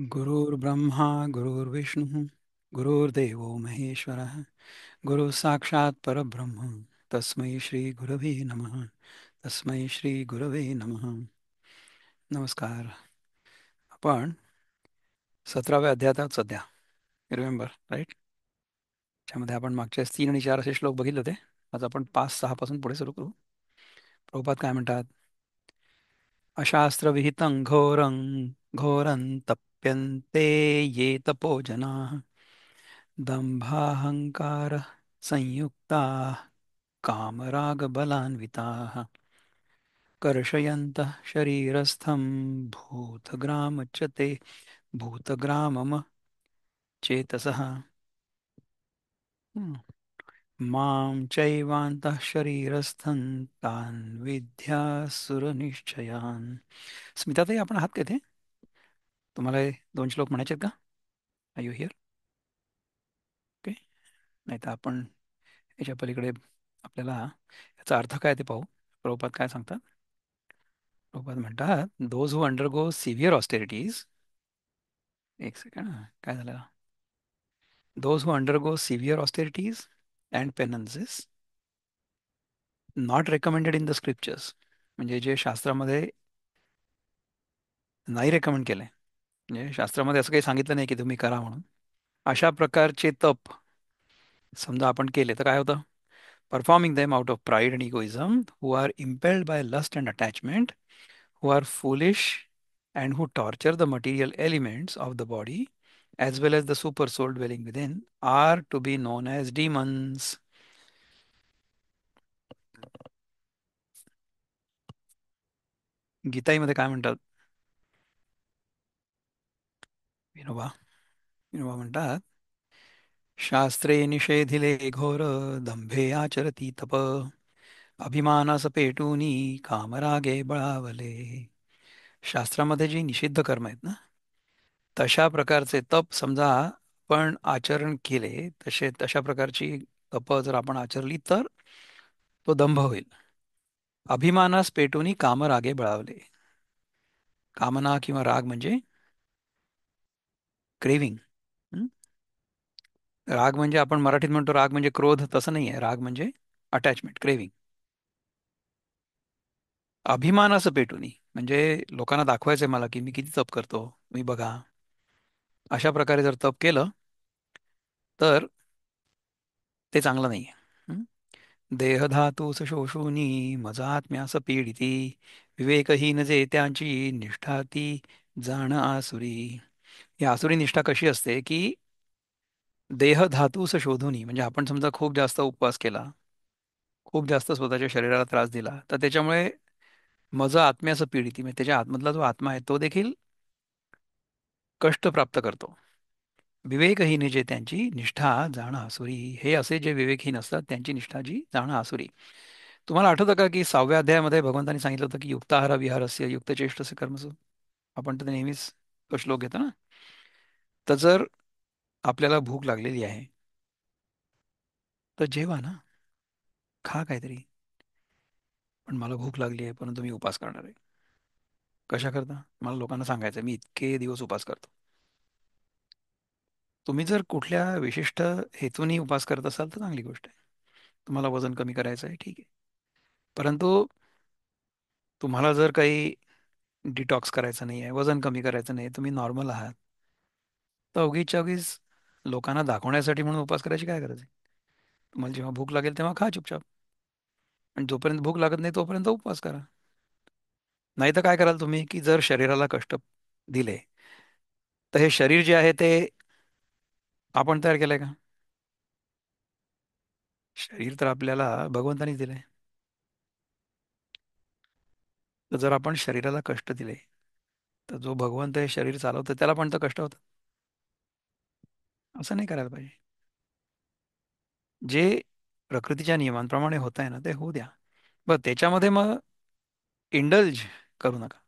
गुरुर्ब्रह्मा गुरुर्विष्णुः गुरुर्देवो महेश्वरः गुरुः साक्षात् परब्रह्म तस्मै श्री गुरवे नमः. तस्मै श्री गुरवे नमः. नमस्कार. आपण 17व्या अध्यायात आहोत सध्या. Remember right. त्यामध्ये आपण मागच्या 3 आणि 4 असे श्लोक बघितले होते. आज आपण 5-6 पासून पुढे सुरू करू. प्रभुपाद काय म्हणतात? अशास्त्रविहितं घोरं घोरं तप्यन्ते ये तपो जनाः दंभाहंकार संयुक्ताः कामरागबलान्विताः कर्षयन्तः शरीरस्थं भूतग्रामच्यते भूतग्रामम चेतसः. हम्म. मां चैवान्तः शरीरस्थं तान् विद्यासुरनिश्चयान्. स्मिताताई, आपण आहात का इथे? तुम्हाला हे 2 श्लोक म्हणायचे आहेत का? I you here? ओके. नाही तर आपण याच्या पलीकडे आपल्याला याचा अर्थ काय ते पाहू. प्रभुपाद काय सांगतात? प्रभुपाद म्हणतात, those who undergo severe austerities. एक सेकंड, काय झालं? Those who undergo severe austerities and penances not recommended in the scriptures. म्हणजे जे शास्त्रामध्ये नाही रेकमेंड केलंय, म्हणजे शास्त्रामध्ये असं काही सांगितलं नाही की तुम्ही करा म्हणून, अशा प्रकारचे तप समजा आपण केले तर काय होतं? Performing them out of pride and egoism, who are impelled by lust and attachment, who are foolish, and who torture the material elements of the body, as well as the super soul dwelling within, are to be known as demons. गीताईमध्ये काय म्हणतात विनोबा? विनोबा म्हणतात, शास्त्रे निषेधिले घोर दंभे आचरती तप अभिमानास पेटूनी कामरागे बळावले. शास्त्रामध्ये जी निषिद्ध कर्म आहेत ना, तशा प्रकारचे तप समजा आपण आचरण केले, तशा प्रकारची तप जर आपण आचरली तर तो दंभ होईल. अभिमानास पेटूनी कामरागे बळावले. कामना किंवा राग म्हणजे क्रेविंग. राग म्हणजे आपण मराठीत म्हणतो राग म्हणजे क्रोध, तसं नाही आहे. राग म्हणजे अटॅचमेंट, क्रेविंग. अभिमानास पेटूनी म्हणजे लोकांना दाखवायचंय मला की मी किती तप करतो, मी बघा. अशा प्रकारे जर तप केलं तर ते चांगलं नाही आहे. देहधातू शोषूनी मजात्म्यास पीडिती विवेकहीन जे त्यांची निष्ठा ती जाण आसुरी. ही आसुरी निष्ठा कशी असते की देहधातूस शोधूनी, म्हणजे आपण समजा खूप जास्त उपवास केला, खूप जास्त स्वतःच्या शरीराला त्रास दिला, तर त्याच्यामुळे मज आत्म्यास पीडिती, म्हणजे त्याच्या आतमधला जो आत्मा आहे तो देखील कष्ट प्राप्त करतो. विवेकहीन जे त्यांची निष्ठा जाण आसुरी. हे असे जे विवेकहीन असतात त्यांची निष्ठा जी जाण आसुरी. तुम्हाला आठवतं का की 6व्या अध्यायामध्ये भगवंतांनी सांगितलं होतं की युक्ताहार विहारस्य युक्तचेष्टस्य कर्मसु. आपण तर नेहमीच तो श्लोक घेतो ना. तर जर आपल्याला भूक लागलेली आहे तर जेवा ना, खा काहीतरी. पण मला भूक लागली आहे परंतु मी उपास करणार आहे. कशा करता? मला लोकांना सांगायचं मी इतके दिवस उपास करतो. तुम्ही जर कुठल्या विशिष्ट हेतूने उपास करत असाल तर चांगली गोष्ट आहे. तुम्हाला वजन कमी करायचं आहे, ठीक आहे. परंतु तुम्हाला जर काही डिटॉक्स करायचं नाही आहे, वजन कमी करायचं नाही, तुम्ही नॉर्मल आहात, तर उगीच्या उगीच लोकांना दाखवण्यासाठी म्हणून उपवास करायची काय गरज आहे? तुम्हाला जेव्हा भूक लागेल तेव्हा खा चुपचाप. आणि जोपर्यंत भूक लागत नाही तोपर्यंत उपवास करा. नाही तर काय कराल तुम्ही की जर शरीराला कष्ट दिले, तर हे शरीर जे आहे ते आपण तयार केलंय का? शरीर तर आपल्याला भगवंतानीच दिलंय. तर जर आपण शरीराला कष्ट दिले, तर जो भगवंत हे शरीर चालवतो त्याला पण तर कष्ट होतं. असं नाही करायला पाहिजे. जे प्रकृतीच्या नियमांप्रमाणे होत आहे ना ते होऊ द्या. बरं, त्याच्यामध्ये मग इंडल्ज करू नका.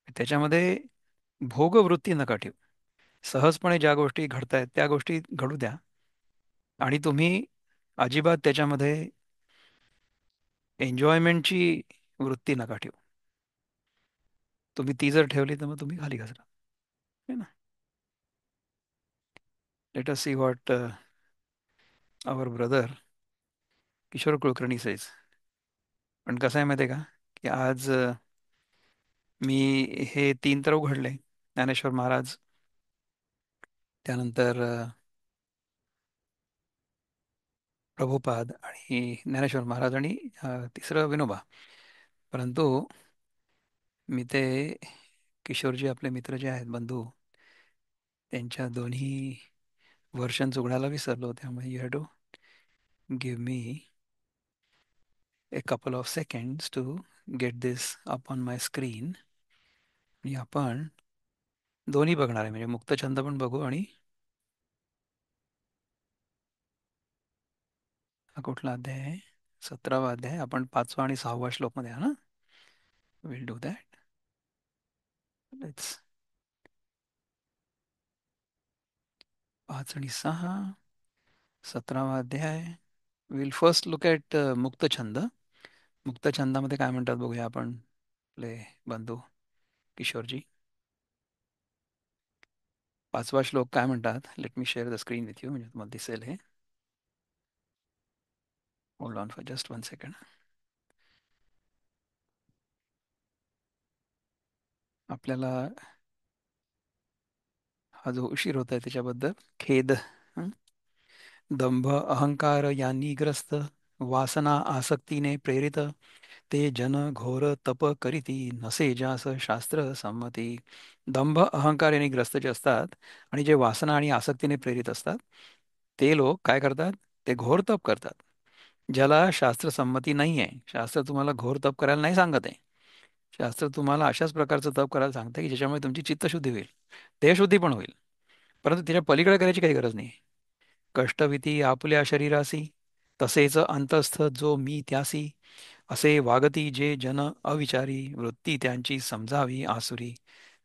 त्याच्यामध्ये भोगवृत्ती नका ठेवू. सहजपणे ज्या गोष्टी घडतायत त्या गोष्टी घडू द्या. आणि तुम्ही अजिबात त्याच्यामध्ये एन्जॉयमेंटची वृत्ती नका ठेवू. तुम्ही ती जर ठेवली तर मग तुम्ही खाली घसरा. है ना. Let us see what our brother Kishore Kulkarni says. पण कसं आहे माहिती आहे का, की आज मी हे तीन तर उघडले, ज्ञानेश्वर महाराज, त्यानंतर प्रभुपाद आणि ज्ञानेश्वर महाराज आणि तिसरं विनोबा. परंतु मी ते किशोरजी आपले मित्र जे आहेत बंधू, त्यांच्या दोन्ही वर्षन्स उघडायला विसरलो. त्यामुळे you have to give me a couple of seconds to get this up on my screen. आणि आपण दोन्ही बघणार आहे, म्हणजे मुक्तछंद पण बघू आणि हा कुठला अध्याय आहे, 17वा अध्याय. आपण 5वा आणि 6वा श्लोकमध्ये आहे ना. Will do that. लेट्स 5 आणि 6, 17वा अध्याय. विल फर्स्ट लुक ॲट मुक्तछंद. मुक्तछंदामध्ये काय म्हणतात बघूया आपण, आपले बंधू किशोरजी. 5वा श्लोक काय म्हणतात. Let me share the screen with you, म्हणजे तुम्हाला दिसेल हे. Hold on for just 1 second. आपल्याला हा जो उशीर होत आहे त्याच्याबद्दल खेद. हं? दंभ अहंकार यांनी ग्रस्त, वासना आसक्तीने प्रेरित, ते जन घोर तप करीती, नसे जास शास्त्र संमती. दंभ अहंकार यांनी ग्रस्त जे असतात आणि जे वासना आणि आसक्तीने प्रेरित असतात, ते लोक काय करतात, ते घोर तप करतात. ज्याला शास्त्र संमती नाही आहे, शास्त्र तुम्हाला घोर तप करायला नाही सांगत आहे. शास्त्र तुम्हाला अशाच प्रकारचं तप करायला सांगतं की ज्याच्यामुळे तुमची चित्तशुद्धी होईल, देहशुद्धी पण होईल. परंतु त्याच्या पलीकडे करायची काही गरज नाही. कष्टविती आपुल्या शरीरासी, तसेच अंतस्थ जो मी त्यासी, असे वागती जे जन अविचारी, वृत्ती त्यांची समजावी आसुरी.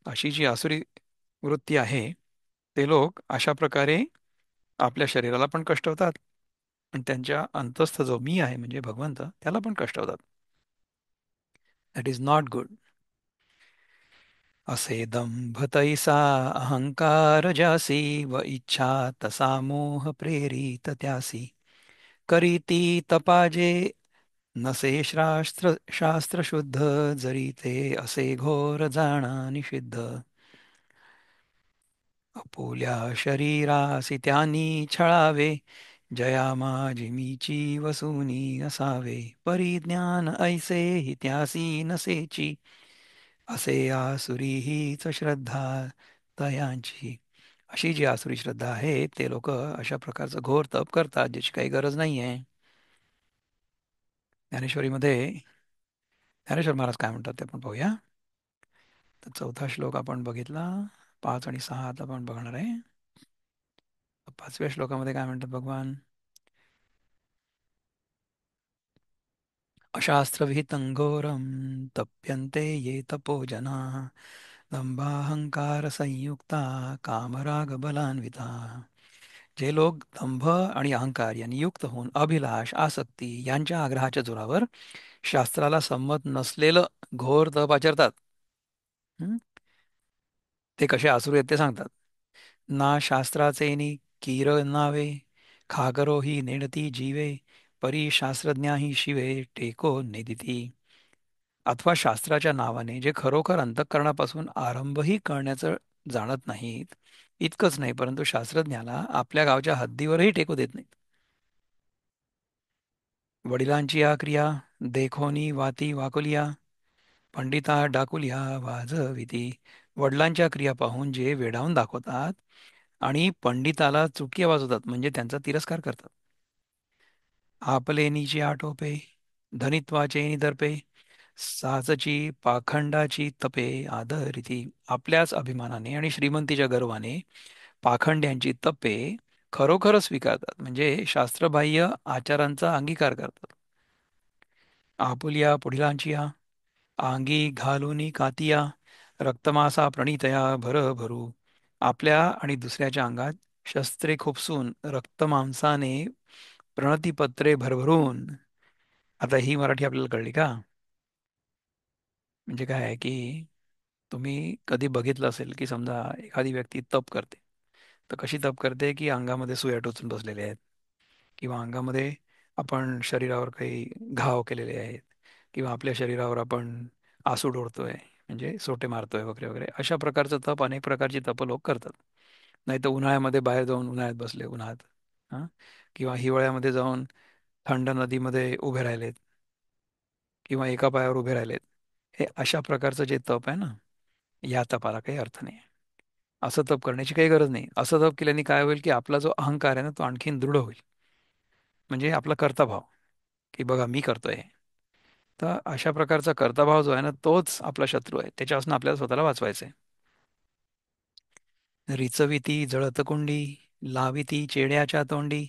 अशी जी आसुरी वृत्ती आहे, ते लोक अशा प्रकारे आपल्या शरीराला पण कष्ट होतात आणि त्यांच्या अंतस्थ जो मी आहे म्हणजे भगवंत, त्याला पण कष्ट होतात. That is not good. असे दंभ तैसा अहंकार जासी, व इच्छा तसा मोह प्रेरित त्यासी. करीती तपाजे नसे शास्त्र शुद्ध, जरी ते असे घोर जाणा निषिद्ध. अपोल्या शरीरासी त्यांनी छळावे, जया माझी मीची वसूनी असावे. परिज्ञान ऐसे हि त्यासी नसेची, असे आसुरी हीच श्रद्धा तयांची. अशी जी आसुरी श्रद्धा आहे, ते लोक अशा प्रकारचं घोर तप करतात ज्याची काही गरज नाही आहे. ज्ञानेश्वरीमध्ये ज्ञानेश्वर महाराज काय म्हणतात ते आपण पाहूया. तर 4था श्लोक आपण बघितला, 5 आणि 6 आता आपण बघणार आहे. 5व्या श्लोकामध्ये काय म्हणतात भगवान. अशास्त्रविहितं घोरं तप्यन्ते ये तपो जनाः, दंभाहंकार संयुक्ता कामराग बलान्विता. जे लोक दंभ आणि अहंकार यांनी युक्त होऊन अभिलाष आसक्ती यांच्या आग्रहाच्या जोरावर शास्त्राला संमत नसलेलं घोर तप आचरतात. हं? ते कसे आसुरी आहेत ते सांगतात. ना शास्त्राचे नि कीर नावे, खाकरो ही नेणती जीवे, परी शास्त्रज्ञाही शिवे टेको निदिती. अथवा शास्त्राच्या नावाने जे खरोखर अंतःकरणापासून आरंभही करण्याचं जाणत नाहीत, इतकंच नाही परंतु शास्त्रज्ञाला आपल्या गावच्या हद्दीवरही टेकू देत नाहीत. वडिलांची या क्रिया देखोनी वाती वाकुलिया, पंडिता डाकुलिया वाजविती. वडिलांच्या क्रिया पाहून जे वेडावून दाखवतात आणि पंडिताला चुटकी वाजवतात, म्हणजे त्यांचा तिरस्कार करतात. आपले नीची आटोपे, धनित्वाचे निदर्पे, साचची पाखंडाची तपे आदरिती. आपल्याच अभिमानाने आणि श्रीमंतीच्या गर्वाने पाखंड्यांची तपे खरोखर स्वीकारतात, म्हणजे शास्त्रबाह्य आचारांचा अंगीकार करतात. आपुलिया पुढिलांचिया, अंगी घालुनी कातिया, रक्तमासा प्रणितया भर भरू. आपल्या आणि दुसऱ्याच्या अंगात शस्त्रे खुपसून रक्तमांसाने प्रणतिपत्रे भरभरून. आता ही मराठी आपल्याला कळली का. म्हणजे काय आहे की तुम्ही कधी बघितलं असेल की समजा एखादी व्यक्ती तप करते, तर कशी तप करते की अंगामध्ये सुया टोचून बसलेले आहेत, किंवा अंगामध्ये आपण शरीरावर काही घाव केलेले आहेत, किंवा आपल्या शरीरावर आपण आसूड ओढतोय, म्हणजे सोटे मारतोय वगैरे वगैरे. अशा प्रकारचं तप अनेक प्रकारची तप लोक करतात. नाही तर उन्हाळ्यामध्ये बाहेर जाऊन उन्हाळ्यात बसले उन्हात, हां, किंवा हिवाळ्यामध्ये जाऊन थंड नदीमध्ये उभे राहिलेत, किंवा एका पायावर उभे राहिलेत. हे अशा प्रकारचं जे तप आहे ना, या तपाला काही अर्थ नाही. असं तप करण्याची काही गरज नाही. असं तप केल्याने काय होईल की आपला जो अहंकार आहे ना, तो आणखीन दृढ होईल. म्हणजे आपला कर्ताभाव, की बघा मी करतोय हे. तर अशा प्रकारचा कर्ताभाव जो आहे ना, तोच आपला शत्रू आहे. त्याच्यापासून आपल्याला स्वतःला वाचवायचं आहे. रिचविती जळत कुंडी, लाविती चेड्याच्या तोंडी,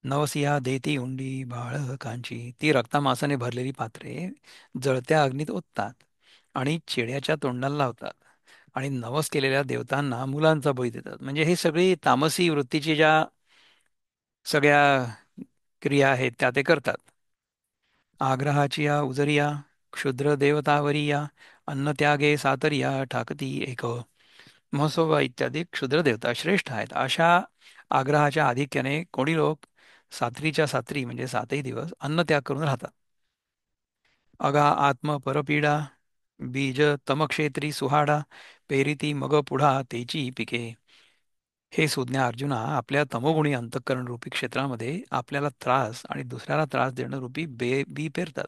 नवसिया देती उंडी बाळकांची. ती रक्तामासाने भरलेली पात्रे जळत्या अग्नीत ओततात आणि चेड्याच्या तोंडाला लावतात आणि नवस केलेल्या देवतांना मुलांचा बळी देतात. म्हणजे हे सगळी तामसी वृत्तीची ज्या सगळ्या क्रिया आहेत त्या ते करतात. आग्रहाची या उजरिया, क्षुद्र देवतावरिया, अन्नत्यागे सातरिया ठाकती एक. महोत्सव इत्यादी क्षुद्र देवता श्रेष्ठ आहेत. अशा आग्रहाच्या आधिक्याने कोणी लोक सात्रीच्या सात्री म्हणजे 7ही दिवस अन्नत्याग करून राहतात. अगा आत्म परपीडा, बीज तमक्षेत्री सुहाडा, पेरिती मग पुढा तेची पिके. हे सुज्ञा अर्जुना, आपल्या तमोगुणी अंतःकरण रूपी क्षेत्रामध्ये आपल्याला त्रास आणि दुसऱ्याला त्रास देणं रूपी बी पेरतात.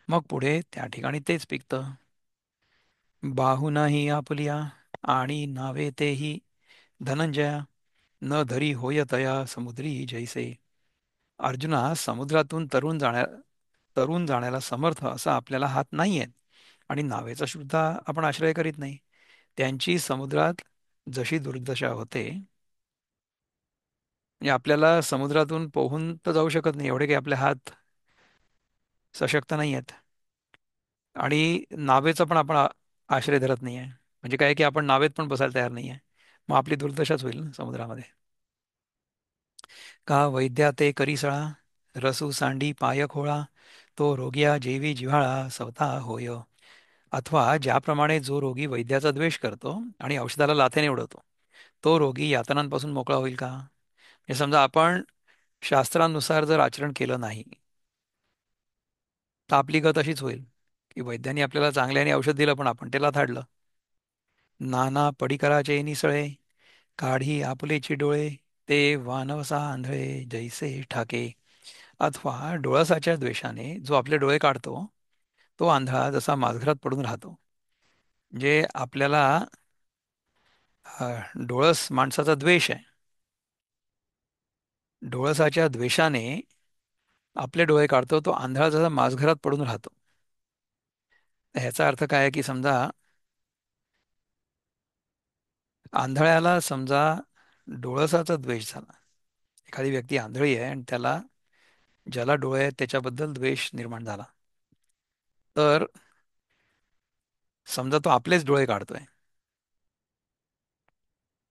मग पुढे त्या ठिकाणी तेच पिकतं. बाहुनाही आपुलिया आणि नावे तेही धनंजया, न धरी होय तया समुद्री जैसे. अर्जुना, समुद्रातून तरुण जाण्याला समर्थ असा आपल्याला हात नाही आहेत, आणि नावेचा सुद्धा आपण आश्रय करीत नाही. त्यांची समुद्रात जशी दुर्दशा होते, म्हणजे आपल्याला समुद्रातून पोहून तर जाऊ शकत नाही, एवढे काही आपले हात सशक्त नाही आहेत. आणि नावेचा पण आपण आश्रय धरत नाही आहे. म्हणजे काय की आपण नावेत पण बसायला तयार नाही आहे. मग आपली दुर्दशाच होईल ना समुद्रामध्ये. का वैद्या ते करिसळा, रसू सांडी पाय खोळा, तो रोगिया जेवी जिव्हाळा स्वतः होय. अथवा ज्याप्रमाणे जो रोगी वैद्याचा द्वेष करतो आणि औषधाला लाथेने उडवतो, तो रोगी यातनांपासून मोकळा होईल का? हे समजा आपण शास्त्रानुसार जर आचरण केलं नाही, तर आपली गत अशीच होईल की वैद्याने आपल्याला चांगल्याने औषध दिलं पण आपण त्याला थाडलं. नाना पडिकराचे निसळे, काढी आपुलेची डोळे, ते वानवसा आंधळे जैसे ठाके. अथवा डोळसाच्या द्वेषाने जो आपले डोळे काढतो, तो आंधळा जसा माझघरात पडून राहतो. म्हणजे आपल्याला डोळस माणसाचा द्वेष आहे. डोळसाच्या द्वेषाने आपले डोळे काढतो, तो आंधळा जसा माझघरात पडून राहतो. ह्याचा अर्थ काय आहे की समजा आंधळ्याला समजा डोळसाचा द्वेष झाला. एखादी व्यक्ती आंधळी आहे आणि त्याला, ज्याला डोळे आहेत त्याच्याबद्दल द्वेष निर्माण झाला, तर समजा तो आपलेच डोळे काढतोय.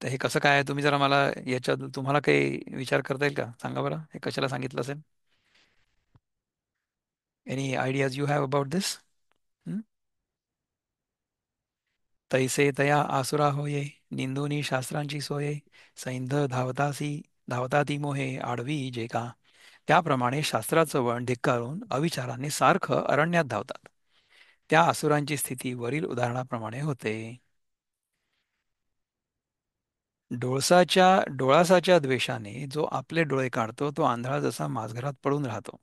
तर हे कसं काय आहे? तुम्ही जरा मला याच्यात तुम्हाला काही विचार करता येईल का? सांगा बरं, हे कशाला सांगितलं असेल? Any ideas you have about this? तैसे तया आसुरा होये, निंदोनी शास्त्रांची सोये, सैंध धावताती मोहे आडवी जे का. त्याप्रमाणे शास्त्राचं वळण धिक्कारून अविचाराने सारखं अरण्यात धावतात. त्या असुरांची स्थिती वरील उदाहरणाप्रमाणे होते. डोळासाच्या द्वेषाने जो आपले डोळे काढतो, तो आंधळा जसा माझघरात पडून राहतो.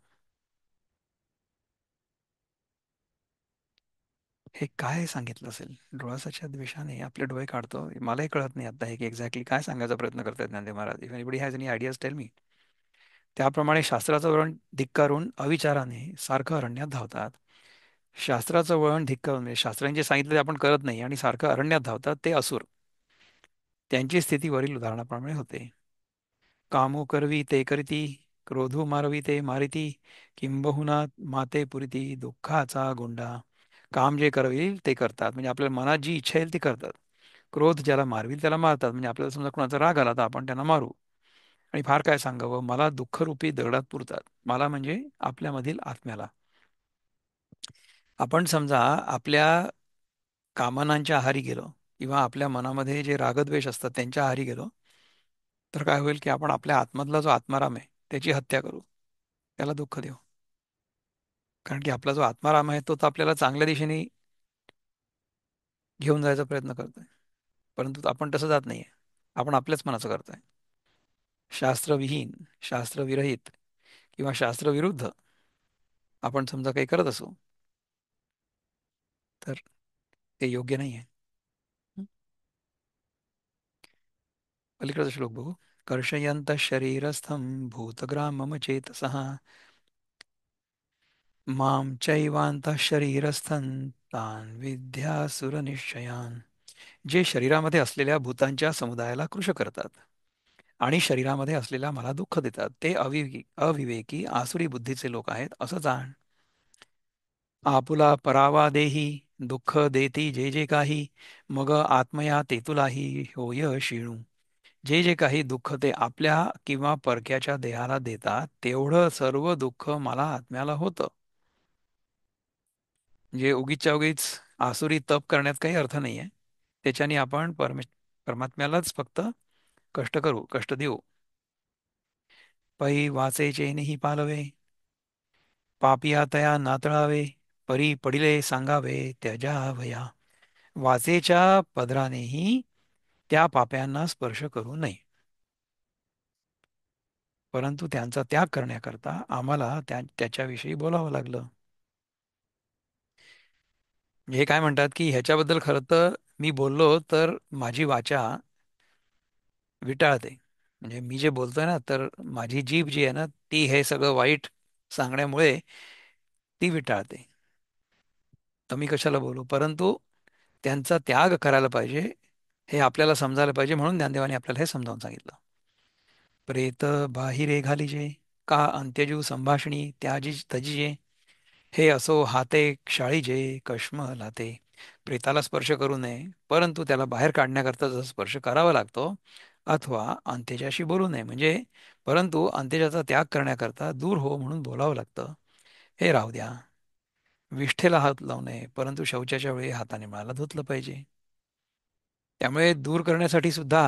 हे काय सांगितलं असेल? डोळासाच्या द्वेषाने आपले डोळे काढतो, मलाही कळत नाही आता हे की एक्झॅक्टली काय सांगायचा प्रयत्न करतायत Dnyandev Maharaj. If anybody has any ideas tell me. त्याप्रमाणे शास्त्राचं वळण धिक्कारून अविचाराने सारखं अरण्यात धावतात. शास्त्राचं वळण धिक्कारून म्हणजे शास्त्रांनी जे सांगितलं ते आपण करत नाही आणि सारखं अरण्यात धावतात ते असुर. त्यांची स्थिती वरील उदाहरणाप्रमाणे होते. कामो करवी ते करीती, क्रोधो मारवी ते मारिती, किंबहुना माते पुरिती दुःखाचा गुंडा. काम जे करवील ते करतात, म्हणजे आपल्या मनात जी इच्छा येईल ती करतात. क्रोध ज्याला मारविल त्याला मारतात, म्हणजे आपल्याला समजा कोणाचा राग आला तर आपण त्यांना मारू. आणि फार काय सांगावं, मला दुःखरूपी दगडात पुरतात. मला म्हणजे आपल्यामधील आत्म्याला. आपण समजा आपल्या कामनांच्या आहारी गेलो किंवा आपल्या मनामध्ये जे रागद्वेष असतात त्यांच्या आहारी गेलो, तर काय होईल की आपण आपल्या आतमधला जो आत्माराम आहे त्याची हत्या करू, त्याला दुःख देऊ. कारण की आपला जो आत्माराम आहे तो तर आपल्याला चांगल्या दिशेने घेऊन जायचा प्रयत्न करतोय, परंतु आपण तसं जात नाहीये. आपण आपल्याच मनाचं करतोय. शास्त्रविहीन, शास्त्रविरहित किंवा शास्त्रविरुद्ध आपण समजा काही करत असू, तर ते योग्य नाही आहे. हं? पलीकडचा श्लोक बघू. कर्षयंत शरीरस्थम भूतग्रामम चेतसः मां चैवांतः शरीरस्थं तान् विद्यासुर निश्चयान. जे शरीरामध्ये असलेल्या भूतांच्या समुदायाला कृश करतात आणि शरीरामध्ये असलेल्या मला दुःख देतात, ते अविवेकी आसुरी बुद्धीचे लोक आहेत असं जाण. आपुला परावा देही दुःख देती जे जे काही, मग आत्मया तेतुलाही होय शिणू. जे जे काही दुःख ते आपल्या किंवा परक्याच्या देहाला देतात, तेवढं सर्व दुःख मला आत्म्याला होतं. म्हणजे उगीचच्या उगीच आसुरी तप करण्यात काही अर्थ नाही आहे. त्याच्याने आपण परमात्म्यालाच फक्त कष्ट करू, कष्ट देऊ. पै वाचेचे नाही पालवे, पापिया तया नातळावे, परी पडिले सांगावे त्यजावया. वाचेच्या पदरानेही त्या पाप्यांना स्पर्श करू नये, परंतु त्यांचा त्याग करण्याकरता आम्हाला त्याच्याविषयी बोलावं लागलं. हे काय म्हणतात की ह्याच्याबद्दल खरं तर मी बोललो तर माझी वाचा विटाळते. म्हणजे मी जे बोलतोय ना, तर माझी जीभ जी आहे ना, ती हे सगळं वाईट सांगण्यामुळे ती विटाळते. तर मी कशाला बोलू, परंतु त्यांचा त्याग करायला पाहिजे हे आपल्याला समजायला पाहिजे, म्हणून ज्ञानदेवाने आपल्याला हे समजावून सांगितलं. प्रेत बाहिरे घालिजे, का अंत्यजू संभाषणी त्याजी तजिजे. हे असो हाते क्षाळीजे कश्म लाते. प्रेताला स्पर्श करू नये, परंतु त्याला बाहेर काढण्याकरता जसा स्पर्श करावा लागतो, अथवा अंत्यजाशी बोलू नये म्हणजे, परंतु अंत्यजाचा त्याग करण्याकरता दूर हो म्हणून बोलावं लागतं. हे राहू द्या. विष्ठेला हात लावू नये, परंतु शौचाच्या वेळी हाताने मळाला धुतलं पाहिजे. त्यामुळे दूर करण्यासाठी सुद्धा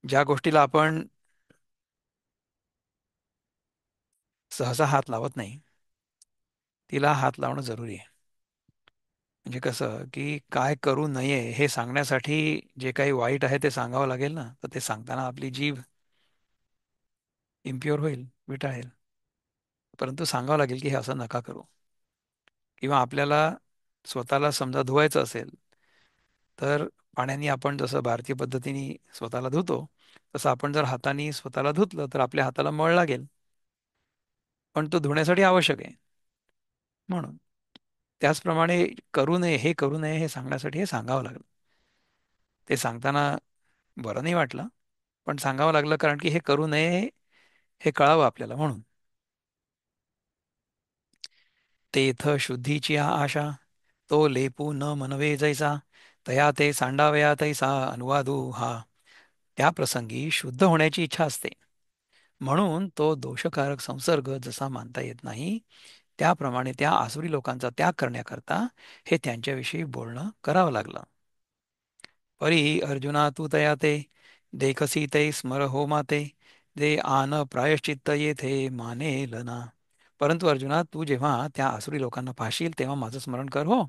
ज्या गोष्टीला आपण सहसा हात लावत नाही, तिला हात लावणं जरुरी आहे. म्हणजे कसं की काय करू नये हे सांगण्यासाठी जे काही वाईट आहे ते सांगावं लागेल ना, तर ते सांगताना आपली जीभ इम्प्युअर होईल, विटाळेल. परंतु सांगावं लागेल की हे असं नका करू. किंवा आपल्याला स्वतःला समजा धुवायचं असेल, तर पाण्याने आपण जसं भारतीय पद्धतीने स्वतःला धुतो, तसं आपण जर हाताने स्वतःला धुतलं तर आपल्या हाताला मळ लागेल. पण तो धुण्यासाठी आवश्यक आहे म्हणून. त्याचप्रमाणे करू नये हे करू नये हे सांगण्यासाठी हे सांगावं लागलं. ते सांगताना बरं नाही वाटलं, पण सांगावं लागलं कारण की हे करू नये हे कळावं आपल्याला म्हणून. तेथ शुद्धीची हा आशा, तो लेपू न मनवे जैसा, तया ते सांडावया तैसा अनुवादू हा. त्या प्रसंगी शुद्ध होण्याची इच्छा असते, म्हणून तो दोषकारक संसर्ग जसा मानता येत नाही, त्याप्रमाणे त्या आसुरी लोकांचा त्याग करण्याकरता हे त्यांच्याविषयी बोलणं करावं लागलं. परी अर्जुना तू तया ते देखसी ते स्मर हो माते, जे आन प्रायश्चित्त येथे मानेल ना. परंतु अर्जुना तू जेव्हा त्या आसुरी लोकांना पाहशील तेव्हा माझं स्मरण कर हो,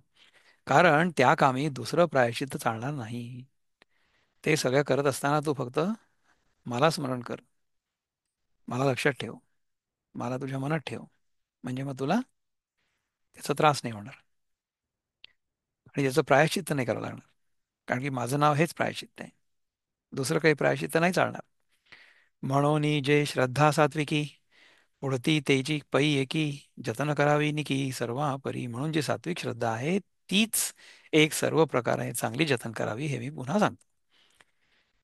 कारण त्या कामी दुसरं प्रायश्चित्त चालणार नाही. ते सगळं करत असताना तू फक्त मला स्मरण कर, मला लक्षात ठेव, मला तुझ्या मनात ठेव, म्हणजे मग तुला त्याचा त्रास नाही होणार आणि त्याचं प्रायश्चित्त नाही करावं लागणार. कारण की माझं नाव हेच प्रायश्चित्त आहे, दुसरं काही प्रायश्चित्त नाही चालणार. म्हणून जे श्रद्धा सात्विकी, उडती तेजी पै एकी, जतन करावी निकी सर्वा परी. म्हणून जी सात्विक श्रद्धा आहे तीच एक सर्व प्रकारे चांगली जतन करावी हे मी पुन्हा सांगतो.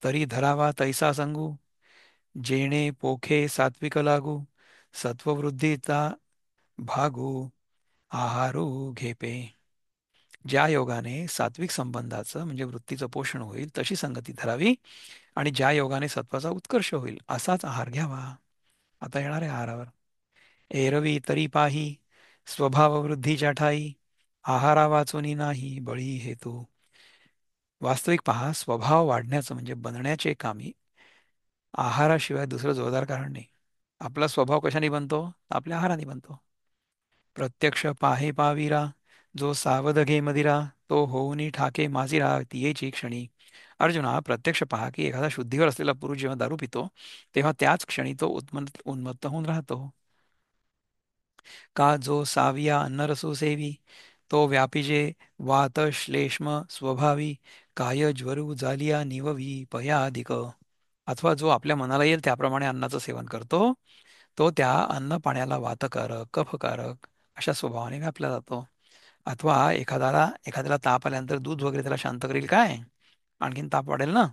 तरी धरावा तैसा संगू, जेणे पोखे सात्विक लागू, सत्ववृद्धीचा भागू आहारू घेपे. ज्या योगाने सात्विक संबंधाचं म्हणजे वृत्तीचं पोषण होईल तशी संगती धरावी, आणि ज्या योगाने सत्वाचा उत्कर्ष होईल असाच आहार घ्यावा. आता येणार आहे आहारावर. एरवी तरी पाही स्वभाव वृद्धीच्या ठाई, आहारा वाचूनी नाही बळी हेतू. वास्तविक पहा, स्वभाव वाढण्याचं म्हणजे बनण्याचे कामी आहाराशिवाय दुसरं जोरदार कारण नाही. आपला स्वभाव कशाने बनतो? आपल्या आहाराने बनतो. प्रत्यक्ष पाहे पाविरा, जो सावध घे मदिरा, तो होऊनी ठाके माजिरा तियेची क्षणी. अर्जुना, प्रत्यक्ष पहा की एखादा शुद्धीवर असलेला पुरुष जेव्हा दारू पितो, तेव्हा त्याच क्षणी तो उन्मत्त होऊन राहतो. का जो साविया अन्नरसू सेवी, तो व्यापिजे वात श्लेष्म स्वभावी, काय ज्वरू जालिया निववी पयाधिक. अथवा जो आपल्या मनाला येईल त्याप्रमाणे अन्नाचं सेवन करतो, तो त्या अन्न पाण्याला वातकारक कफकारक अशा स्वभावाने व्यापला जातो. अथवा एखाद्याला ताप आल्यानंतर दूध वगैरे त्याला शांत करेल काय? आणखीन ताप वाढेल ना.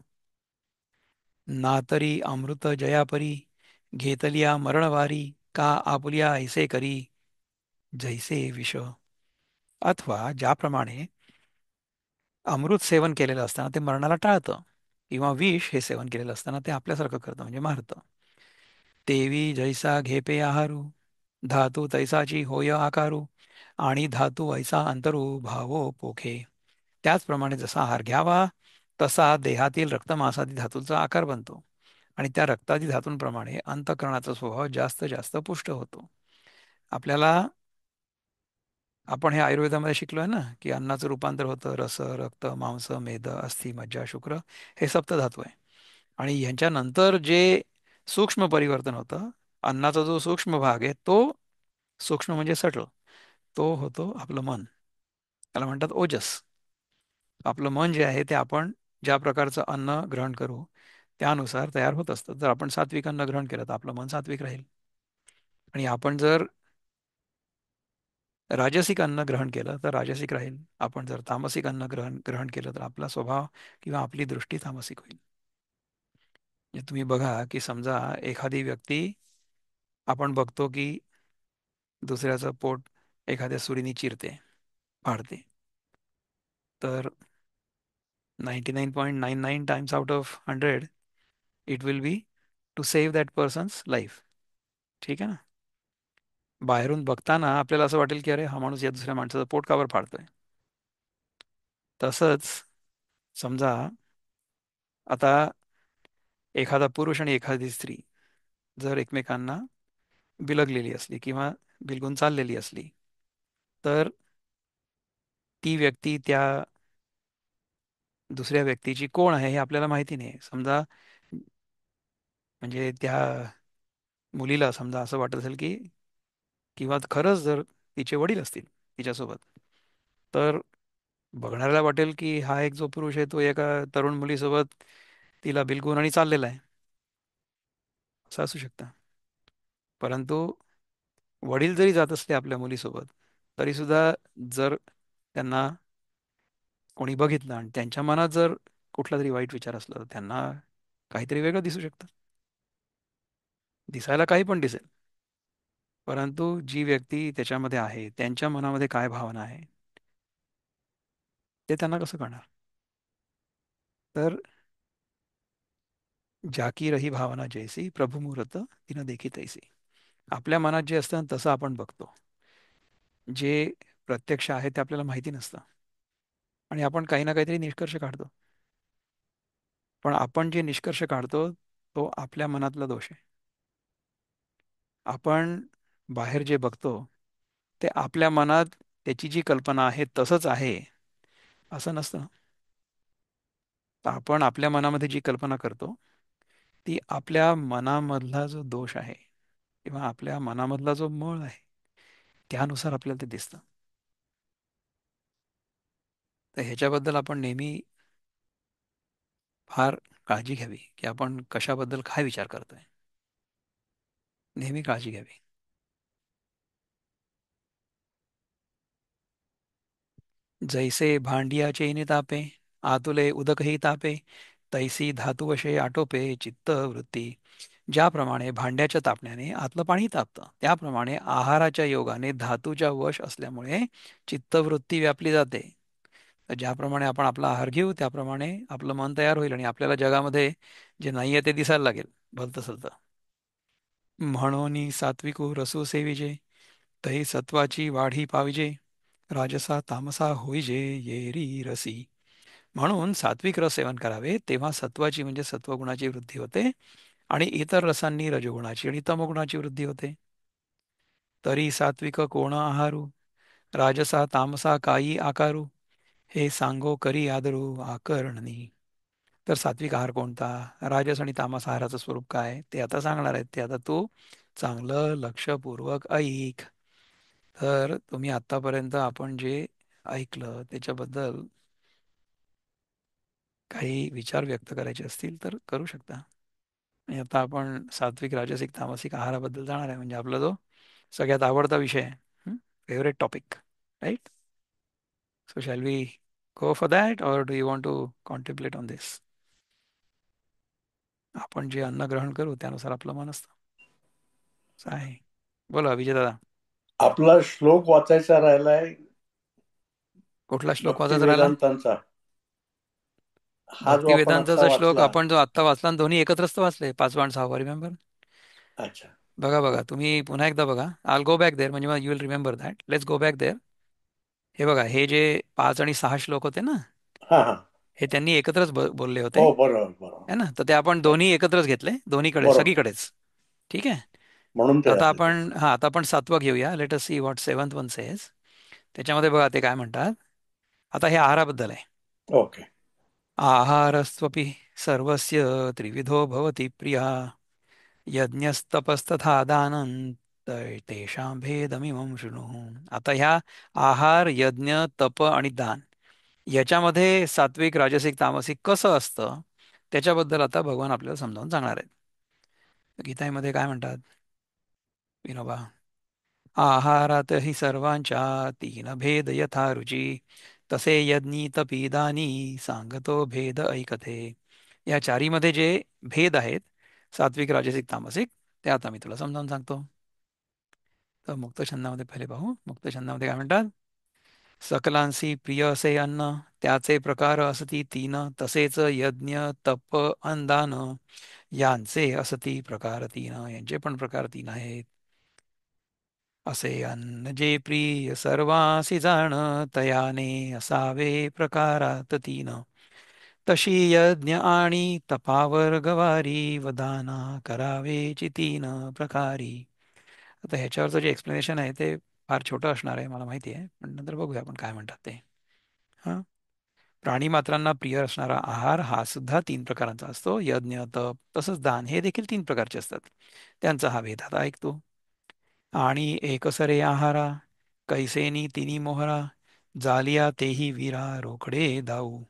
नातरी अमृत जयापरी, घेतलिया मरणवारी, का आपुलिया ऐसे करी जैसे विष. अथवा ज्याप्रमाणे अमृत सेवन केलेलं असताना ते मरणाला टाळतं, किंवा विष हे सेवन केलेलं असताना ते आपल्यासारखं करतं म्हणजे मारतं. तेवी जैसा घेपे आहारू, धातू तैसाची होय आकारू, आणि धातू ऐसा अंतरू भावो पोखे. त्याचप्रमाणे जसा आहार घ्यावा तसा देहातील रक्तमांसादी धातूचा आकार बनतो, आणि त्या रक्तादी धातूंप्रमाणे अंतःकरणाचा स्वभाव जास्त जास्त पुष्ट होतो. आपल्याला आपण हे आयुर्वेदामध्ये शिकलोय ना, की अन्नाचं रूपांतर होतं रस, रक्त, मांस, मेद, अस्थि, मज्जा, शुक्र, हे सप्तधातू आहे. आणि यांच्यानंतर जे सूक्ष्म परिवर्तन होतं, अन्नाचा जो सूक्ष्म भाग आहे तो, सूक्ष्म म्हणजे सटल, तो होतो आपलं मन. त्याला म्हणतात ओजस. आपलं मन जे आहे ते आपण ज्या प्रकारचं अन्न ग्रहण करू त्यानुसार तयार होत असतं. जर आपण सात्विक अन्न ग्रहण केलं तर आपलं मन सात्विक राहील. आणि आपण जर राजसिक अन्न ग्रहण केलं तर राजसिक राहील. आपण जर तामसिक अन्न ग्रहण केलं तर आपला स्वभाव किंवा आपली दृष्टी तामसिक होईल. म्हणजे तुम्ही बघा की समजा एखादी व्यक्ती, आपण बघतो की दुसऱ्याचं पोट एखाद्या सुरीने चिरते, फाडते, तर 99.99 times out of 100 it will be to save that person's life. ठीक आहे ना. बाहेरून बघताना आपल्याला असं वाटेल की अरे हा माणूस या दुसऱ्या माणसाचं पोट का बरं फाडतोय. तसंच समजा आता एखादा पुरुष आणि एखादी स्त्री जर एकमेकांना बिलगलेली असली किंवा बिलगून चाललेली असली, तर ती व्यक्ती त्या दुसऱ्या व्यक्तीची कोण आहे हे आपल्याला माहिती नाही. समजा म्हणजे त्या मुलीला समजा असं वाटत असेल की, किंवा खरंच जर तिचे वडील असतील तिच्यासोबत, तर बघणाऱ्याला वाटेल की हा एक जो पुरुष आहे तो एका तरुण मुलीसोबत तिला बिलगून आणि चाललेला आहे. असं असू शकतं. परंतु वडील जरी जात असले आपल्या मुलीसोबत, तरी सुद्धा जर त्यांना कोणी बघितलं आणि त्यांच्या मनात जर कुठला तरी वाईट विचार असला तर त्यांना काहीतरी वेगळं दिसू शकतं. दिसायला काही पण दिसेल, परंतु जी व्यक्ती त्याच्यामध्ये आहे त्यांच्या मनामध्ये काय भावना आहे ते त्यांना कसं कळणार? तर जाकी रही भावना जैसी प्रभु मुहूर्त तिनं देखी तैसी. आपल्या मनात जे असतं ना, तसं आपण बघतो. जे प्रत्यक्ष आहे ते आपल्याला माहिती नसतं, आणि आपण काही ना काहीतरी निष्कर्ष काढतो. पण आपण जे निष्कर्ष काढतो तो आपल्या मनातला दोष आहे. आपण बाहेर जे बघतो ते आपल्या मनात त्याची जी कल्पना आहे तसंच आहे असं नसतं. तर आपण आपल्या मनामध्ये जी कल्पना करतो ती आपल्या मनामधला जो दोष आहे किंवा आपल्या मनामधला जो मळ आहे त्यानुसार आपल्याला ते दिसतं. तर ह्याच्याबद्दल आपण नेहमी फार काळजी घ्यावी की आपण कशाबद्दल काय विचार करतोय. नेहमी काळजी घ्यावी. जैसे भांडियाचे इने तापे, आतुले उदकही तापे, तैसी धातुवशे आटोपे चित्त वृत्ती. ज्याप्रमाणे भांड्याच्या तापण्याने आतलं पाणी तापतं, त्याप्रमाणे आहाराच्या योगाने धातूच्या वश असल्यामुळे चित्तवृत्ती व्यापली जाते. तर ज्याप्रमाणे आपण आपला आहार घेऊ त्याप्रमाणे आपलं मन तयार होईल आणि आपल्याला जगामध्ये जे नाही आहे ते दिसायला लागेल भलतं सलतं. म्हणून सात्विको रसो सेविजे, तही सत्वाची वाढी पाविजे, राजसा तामसा होईजे येरी रसी. म्हणून सात्विक रस सेवन करावे, तेव्हा सत्वाची म्हणजे सत्वगुणाची वृद्धी होते आणि इतर रसांनी रजोगुणाची आणि तमोगुणाची वृद्धी होते. तरी सात्विक कोण आहारू, राजसा तामसा कायी आकारू, हे सांगो करी आदरू आकर्णनी. तर सात्विक आहार कोणता, राजस आणि तामस आहाराचं स्वरूप काय, ते आता सांगणार आहेत. ते आता तू चांगलं लक्षपूर्वक ऐक. तर तुम्ही आत्तापर्यंत आपण जे ऐकलं त्याच्याबद्दल काही विचार व्यक्त करायचे असतील तर करू शकता. आणि आता आपण सात्विक राजसिक तामसिक आहाराबद्दल जाणार आहे, म्हणजे आपला जो सगळ्यात आवडता विषय आहे, favourite topic, right? So shall we go for that or do you want to contemplate on this? आपण जे अन्न ग्रहण करू त्यानुसार आपलं मन असतं, असं आहे. बोला विजय दादा. आपला श्लोक वाचायचा राहिलाय. कुठला श्लोक भक्ती वाचायचा राहिला? वेदांतांचा हा जो आपण आता भक्तिवेदांताचा श्लोक वाचला. आपण जो आत्ता वाचला आणि दोन्ही एकत्रच तर वाचले, 5वा आणि 6वा, रिमेंबर? अच्छा. बघा बघा, तुम्ही पुन्हा एकदा बघा. आल गो बॅक देअर, म्हणजे you will remember that. Let's go back there. हे बघा, हे जे 5 आणि 6 श्लोक होते ना, हा हा. हे त्यांनी एकत्रच बोलले होते, हो, बरोबर बरोबर. है ना? तर ते आपण दोन्ही एकत्रच घेतले, दोन्हीकडे बरोबर. सगळीकडेच. ठीक आहे. म्हणून तर ते आता झाले आपण, तसे. हां, आता आपण 7वं घेऊया. Late us see what 7th one says. त्याच्यामध्ये बघा ते काय म्हणतात. आता हे आहाराबद्दल आहे. ओके. आहारस्त्वपि सर्वस्य त्रिविधो भवति प्रिया, यज्ञस्तपस्तथा दानं तेषां भेदमिमं शृणु. आता ह्या आहार, यज्ञ, तप आणि दान याच्यामध्ये सात्विक राजसिक तामसिक कसं असतं त्याच्याबद्दल आता भगवान आपल्याला समजावून सांगणार आहेत. गीतामध्ये काय म्हणतात विनोबा? आहारात हि सर्वांच्या तीन भेद यथा रुची, तसे यज्ञी तपी दानी सांगतो भेद ऐकते. या चारीमध्ये जे भेद आहेत, सात्विक राजसिक तामसिक, ते आता मी तुला समजावून सांगतो. तर मुक्त छंदामध्ये पहिले पाहू. मुक्त छंदामध्ये काय म्हणतात? सकलांसी प्रिय असे अन्न, त्याचे प्रकार असती तीन, तसेच यज्ञ तप अंदान यांचे असती प्रकार तीन. यांचे पण प्रकार तीन आहेत. असे अन्न जे प्रिय सर्वांसी जाण, तयाने असावे प्रकारात तीन. तशी यज्ञ आणि तपावर गवारी, वदाना करावेची तीन प्रकारी. आता ह्याच्यावरचं जे एक्सप्लेनेशन आहे ते फार छोटं असणार आहे, मला माहिती आहे, पण नंतर बघूया आपण काय म्हणतात ते. हां. प्राणीमात्रांना प्रिय असणारा आहार हा सुद्धा 3 प्रकारांचा असतो. यज्ञ, तप तसंच दान हे देखील 3 प्रकारचे असतात. त्यांचा हा भेद आता ऐकतो. आणि एकसरे आहारा, कैसेनी तिनी मोहरा, जालिया तेही वीरा रोकडे दाऊ.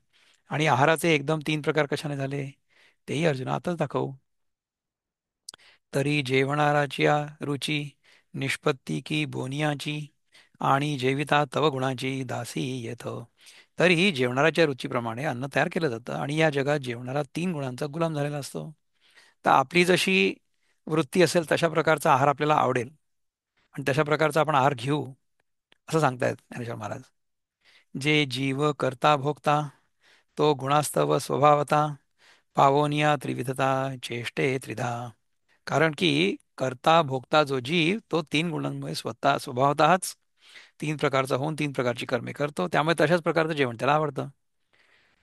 आणि आहाराचे एकदम 3 प्रकार कशाने झाले तेही अर्जुना आताच दाखवू. तरी जेवणाराच्या रुची, निष्पत्ती की बोनियाची, आणि जेविता तव गुणाची दासी येथ. तरीही जेवणाराच्या रुचीप्रमाणे अन्न तयार केलं जातं आणि या जगात जेवणारा 3 गुणांचा गुलाम झालेला असतो. तर आपली जशी वृत्ती असेल तशा प्रकारचा आहार आपल्याला आवडेल आणि तशा प्रकारचा आपण आहार घेऊ, असं सांगतायत ज्ञानेश्वर महाराज. जे जीव करता भोगता, तो गुणास्तव स्वभावता, पावोनिया त्रिविधता चेष्टे त्रिधा. कारण की करता भोगता जो जीव तो 3 गुणांमुळे स्वतः स्वभावतःच 3 प्रकारचा होऊन 3 प्रकारची कर्मे करतो, त्यामुळे तशाच प्रकारचं जेवण त्याला आवडतं.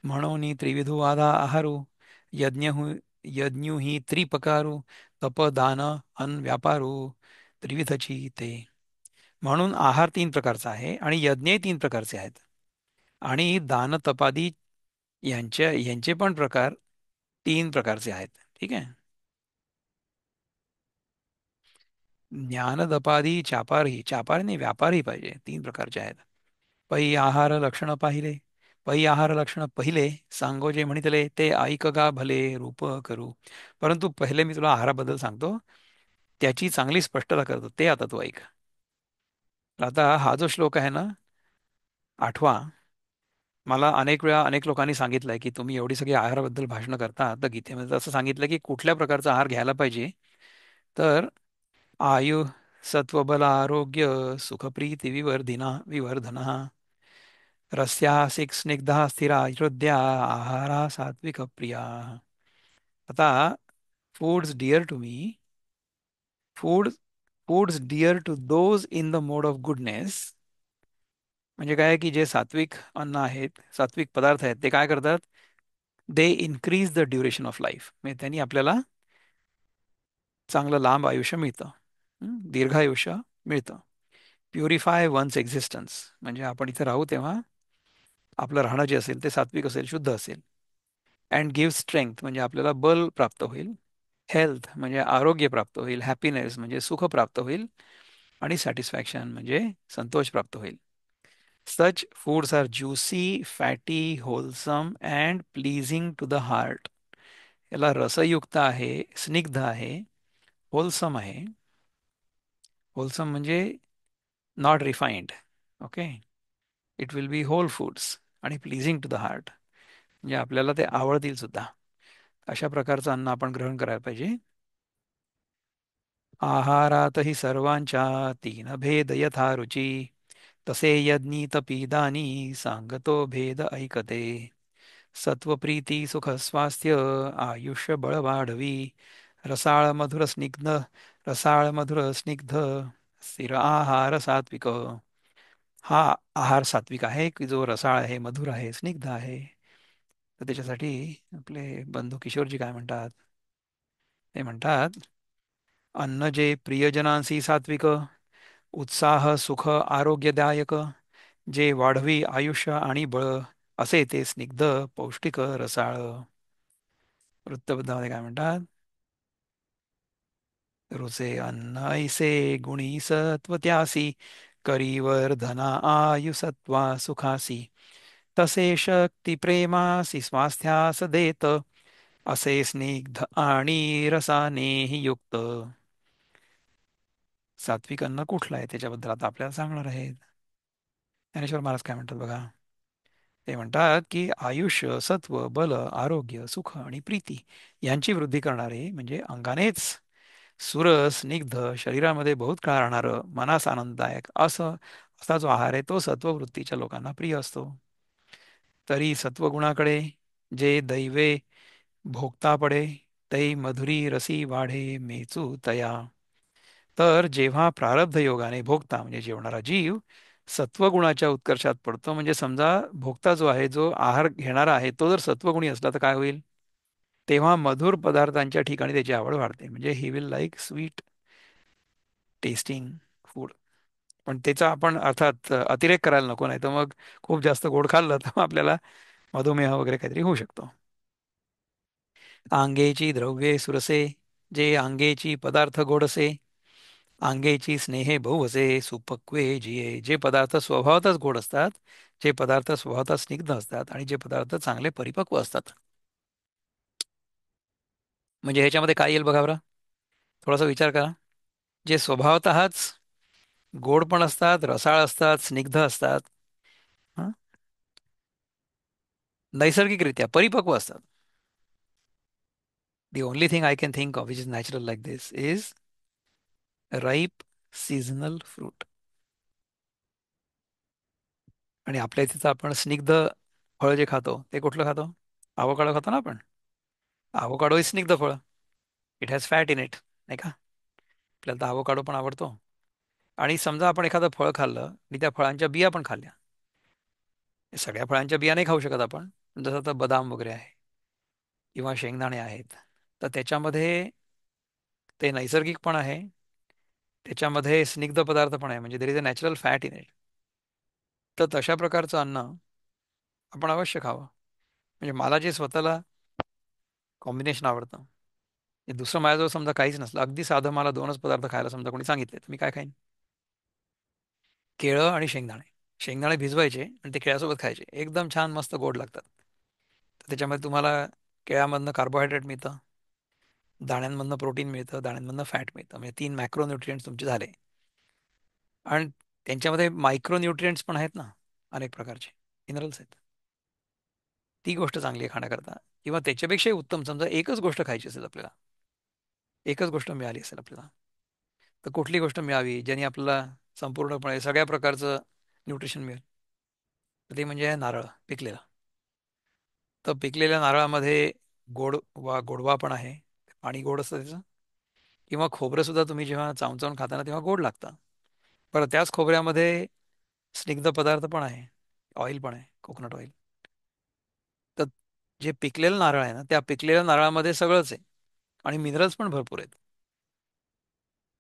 म्हणून त्रिविधू आधा आहारू, यज्ञ यज्ञू ही त्रिपकारू, तप दान अन व्यापारू त्रिविधची ते. म्हणून आहार 3 प्रकारचा आहे आणि यज्ञही 3 प्रकारचे आहेत आणि दान तपादी यांचे पण प्रकार 3 प्रकारचे आहेत. ठीक आहे. ज्ञानदपादी चापारही, चापार नाही व्यापारही पाहिजे, 3 प्रकारचे आहेत. पै आहार लक्षण पाहिले, पै आहार लक्षण पहिले सांगो जे म्हणितले, ते ऐक गा भले रूप करू. परंतु पहिले मी तुला आहाराबद्दल सांगतो, त्याची चांगली स्पष्टता करतो, ते आता तू ऐक. आता हा जो श्लोक आहे ना, 8वा, मला अनेक वेळा अनेक लोकांनी सांगितलंय की तुम्ही एवढी सगळी आहाराबद्दल भाषणं करता, तर गीतेमध्ये असं सांगितलं की कुठल्या प्रकारचा आहार घ्यायला पाहिजे. तर आयु सत्वबल आरोग्य सुखप्रीती विवर्धना रस्यासिक स्निग्धा स्थिरा हृदया आहारा सात्विक प्रिया. आता foods dear to me, food foods dear to those in the mode of goodness, म्हणजे काय आहे की जे सात्विक अन्न आहेत, सात्विक पदार्थ आहेत, ते काय करतात, they increase the duration of life. म्हणजे त्यांनी आपल्याला चांगलं लांब आयुष्य मिळतं. दीर्घायुष्य मिळतं. प्युरिफाय वन्स एक्झिस्टन्स, म्हणजे आपण इथे राहू तेव्हा आपलं राहणं जे असेल ते सात्विक असेल, शुद्ध असेल. अँड गिव्ह स्ट्रेंथ, म्हणजे आपल्याला बल प्राप्त होईल. हेल्थ म्हणजे आरोग्य प्राप्त होईल. हॅपीनेस म्हणजे सुख प्राप्त होईल. आणि सॅटिस्फॅक्शन म्हणजे संतोष प्राप्त होईल. Such foods are juicy, fatty, wholesome and pleasing to the heart. याला रसयुक्त आहे, स्निग्ध आहे, होलसम आहे. होलसम म्हणजे not refined. Okay. It will be whole foods. आणि प्लीजिंग टू द हार्ट म्हणजे आपल्याला ते आवडतील सुद्धा. अशा प्रकारचं अन्न आपण ग्रहण करायला पाहिजे. आहारातही सर्वांच्या तीन भेद यथा रुची, तसे यज्ञी तपिदानी सांगतो भेद ऐकते. सत्वप्रीती सुख स्वास्थ्य आयुष्य बळ वाढवी, रसाळ मधुर स्निग्ध, रसाळ मधुर स्निग्ध स्थिर आहार सात्विक. हा आहार सात्विक आहे की जो रसाळ आहे, मधुर आहे, स्निग्ध आहे. तर त्याच्यासाठी आपले बंधू किशोरजी काय म्हणतात, ते म्हणतात, अन्न जे प्रियजनांसी सात्विक, उत्साह सुख आरोग्यदायक, जे वाढवी आयुष्य आणि बळ, असे ते स्निग्ध पौष्टिक रसाळ. वृत्तबद्धामध्ये काय म्हणतात, रुचे अन्न ऐसे गुणी सत्व त्यासी, करीवर धना आयु सत्वा सुखासी, तसे शक्ती प्रेमासी स्वास्थ्यास देत, असे स्निग्ध आणि रसानेही युक्त. सात्विक अन्न कुठलं आहे त्याच्याबद्दल आता आपल्याला सांगणार आहेत. ज्ञानेश्वर महाराज काय म्हणतात बघा. ते म्हणतात की आयुष्य, सत्व, बल, आरोग्य, सुख आणि प्रीती यांची वृद्धी करणारे, म्हणजे अंगानेच सुरस स्निग्ध, शरीरामध्ये बहुत काळ राहणारं, मनास आनंददायक असं असा जो आहार आहे तो सत्ववृत्तीच्या लोकांना प्रिय असतो. तरी सत्वगुणाकडे जे दैवे भोगता पडे, तै मधुरी रसी वाढे मेचू तया. तर जेव्हा प्रारब्ध योगाने भोगता म्हणजे जेवणारा जीव सत्वगुणाच्या उत्कर्षात पडतो, म्हणजे समजा भोक्ता जो आहे, जो आहार घेणारा आहे, तो जर सत्वगुणी असला तर काय होईल, तेव्हा मधुर पदार्थांच्या ठिकाणी त्याची आवड वाढते. म्हणजे he will like sweet testing food. पण त्याचा आपण अर्थात अतिरेक करायला नको, नाही तर मग खूप जास्त गोड खाल्लं तर मग आपल्याला मधुमेह वगैरे काहीतरी होऊ शकतो. आंगेची द्रव्ये सुरसे, जे आंगेची पदार्थ गोडसे, आंगेची स्नेहे बहुवसे सुपक्वे जिये, जे पदार्थ स्वभावतच गोड असतात, जे पदार्थ स्वभावतः स्निग्ध असतात, आणि जे पदार्थ चांगले परिपक्व असतात. म्हणजे ह्याच्यामध्ये काय येईल बघा बरं, थोडासा विचार करा. जे स्वभावतःच गोड पण असतात, रसाळ असतात, स्निग्ध असतात, हं? नैसर्गिकरित्या परिपक्व असतात. The only thing I can think of which is natural like this is ripe seasonal fruit. आणि आपल्या इथे तर आपण स्निग्ध फळ जे खातो ते कुठलं खातो, आवोकाडो खातो ना आपण. आवोकाडो ही स्निग्ध फळ. It has fat in it, नाही का. आपल्याला तर आवोकाडो पण आवडतो. आणि समजा आपण एखादं फळ खाल्लं आणि त्या फळांच्या बिया पण खाल्ल्या. सगळ्या फळांच्या बिया नाही खाऊ शकत आपण. जसं आता बदाम वगैरे आहे किंवा शेंगदाणे आहेत, तर त्याच्यामध्ये ते नैसर्गिक पण आहे, त्याच्यामध्ये स्निग्ध पदार्थ पण आहे, म्हणजे there is a natural fat in it. तर तशा प्रकारचं अन्न आपण अवश्य खावं. म्हणजे मला जे स्वतःला कॉम्बिनेशन आवडतं, हे दुसरं माझ्याजवळ समजा काहीच नसलं, अगदी साधं मला दोनच पदार्थ खायला समजा कोणी सांगितले, तर मी काय खाईन, केळं आणि शेंगदाणे. शेंगदाणे भिजवायचे आणि ते केळ्यासोबत खायचे, एकदम छान मस्त गोड लागतात. तर त्याच्यामध्ये तुम्हाला केळ्यामधनं कार्बोहायड्रेट मिळतं, दाण्यांमधनं प्रोटीन मिळतं, दाण्यांमधनं फॅट मिळतं, म्हणजे तीन मॅक्रोन्युट्रिएंट्स तुमचे झाले. आणि त्यांच्यामध्ये मायक्रोन्युट्रिएंट्स पण आहेत ना, अनेक प्रकारचे मिनरल्स आहेत. ती गोष्ट चांगली आहे खाण्याकरता. किंवा त्याच्यापेक्षाही उत्तम समजा एकच गोष्ट खायची असेल आपल्याला, एकच गोष्ट मिळाली असेल आपल्याला, तर कुठली गोष्ट मिळावी ज्याने आपल्याला संपूर्णपणे सगळ्या प्रकारचं न्यूट्रिशन मिळेल. तर ते म्हणजे आहे नारळ पिकलेला. तर पिकलेल्या नारळामध्ये गोडवा पण आहे, पाणी गोड असतं त्याचं. किंवा खोबरं सुद्धा तुम्ही जेव्हा चावून चावून खाताना तेव्हा गोड लागतं. बरं त्याच खोबऱ्यामध्ये स्निग्ध पदार्थ पण आहे, ऑइल पण आहे, कोकोनट ऑइल. तर जे पिकलेलं नारळ आहे ना, त्या पिकलेल्या नारळामध्ये सगळंच आहे आणि मिनरल्स पण भरपूर आहेत.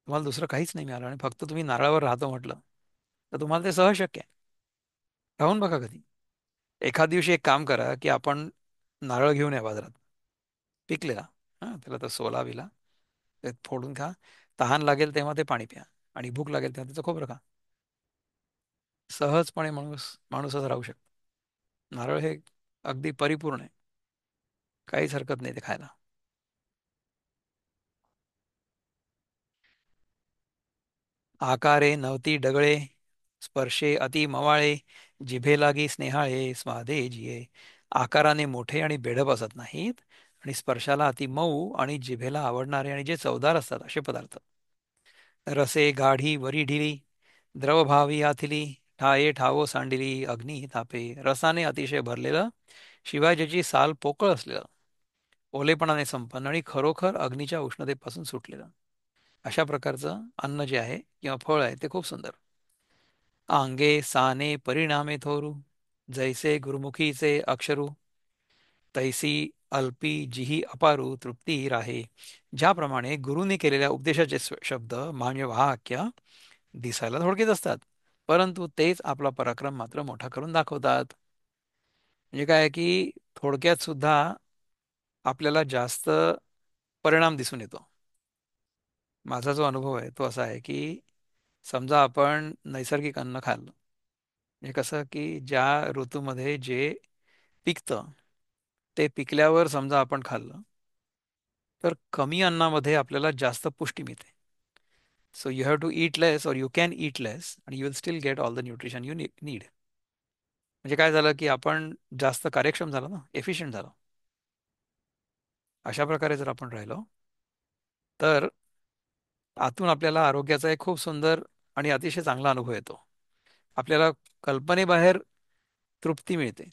तुम्हाला दुसरं काहीच नाही मिळालं आणि फक्त तुम्ही नारळावर राहतो म्हटलं तर तुम्हाला ते सहज शक्य आहे. राहून बघा कधी. एखाद दिवशी एक काम करा की आपण नारळ घेऊन या बाजारात, पिकलेला. हां, त्याला तर सोला बिला ते फोडून खा. तहान लागेल तेव्हा ते पाणी प्या आणि भूक लागेल तेव्हा त्याचं खोबरं खा. सहजपणे माणूसच राहू शकतो. नारळ हे अगदी परिपूर्ण आहे. काहीच हरकत नाही ते खायला. आकारे नवती डगळे, स्पर्शे अति मवाळे, जिभे लागी स्नेहाळे, स्वादे जिये. आकाराने मोठे आणि बेढप असत नाहीत आणि स्पर्शाला अति मऊ आणि जिभेला आवडणारे आणि जे चवदार असतात असे पदार्थ. रसे गाढी वरी ढिली, द्रवभावी आथिली, ठाये ठावो सांडिली, अग्नी तापे. रसाने अतिशय भरलेलं, शिवाय ज्याची साल पोकळ असलेलं, ओलेपणाने संपन्न आणि खरोखर अग्नीच्या उष्णतेपासून सुटलेलं, अशा प्रकारचं अन्न जे आहे किंवा फळ आहे ते खूप सुंदर. आंगे साने परिणामे थोरू, जैसे गुरुमुखीचे अक्षरू, तैसी अल्पी जिही अपारू तृप्ती राहे. ज्याप्रमाणे गुरुने केलेल्या उपदेशाचे शब्द म्हणजे वाक्य दिसायला थोडकेच असतात, परंतु तेच आपला पराक्रम मात्र मोठा करून दाखवतात. म्हणजे काय आहे की थोडक्यात सुद्धा आपल्याला जास्त परिणाम दिसून येतो. माझा जो अनुभव आहे तो असा आहे की समजा आपण नैसर्गिक अन्न खाल्लं, म्हणजे कसं की ज्या ऋतूमध्ये जे पिकतं ते पिकल्यावर समजा आपण खाल्लं तर कमी अन्नामध्ये आपल्याला जास्त पुष्टी मिळते. So you have to eat less और यू कॅन ईट लेस आणि you will still get all the nutrition you need. म्हणजे काय झालं की आपण जास्त कार्यक्षम झालो ना, एफिशियंट झालो. अशा प्रकारे जर आपण राहिलो तर आतून आपल्याला आरोग्याचा एक खूप सुंदर आणि अतिशय चांगला अनुभव येतो. आपल्याला कल्पनेबाहेर तृप्ती मिळते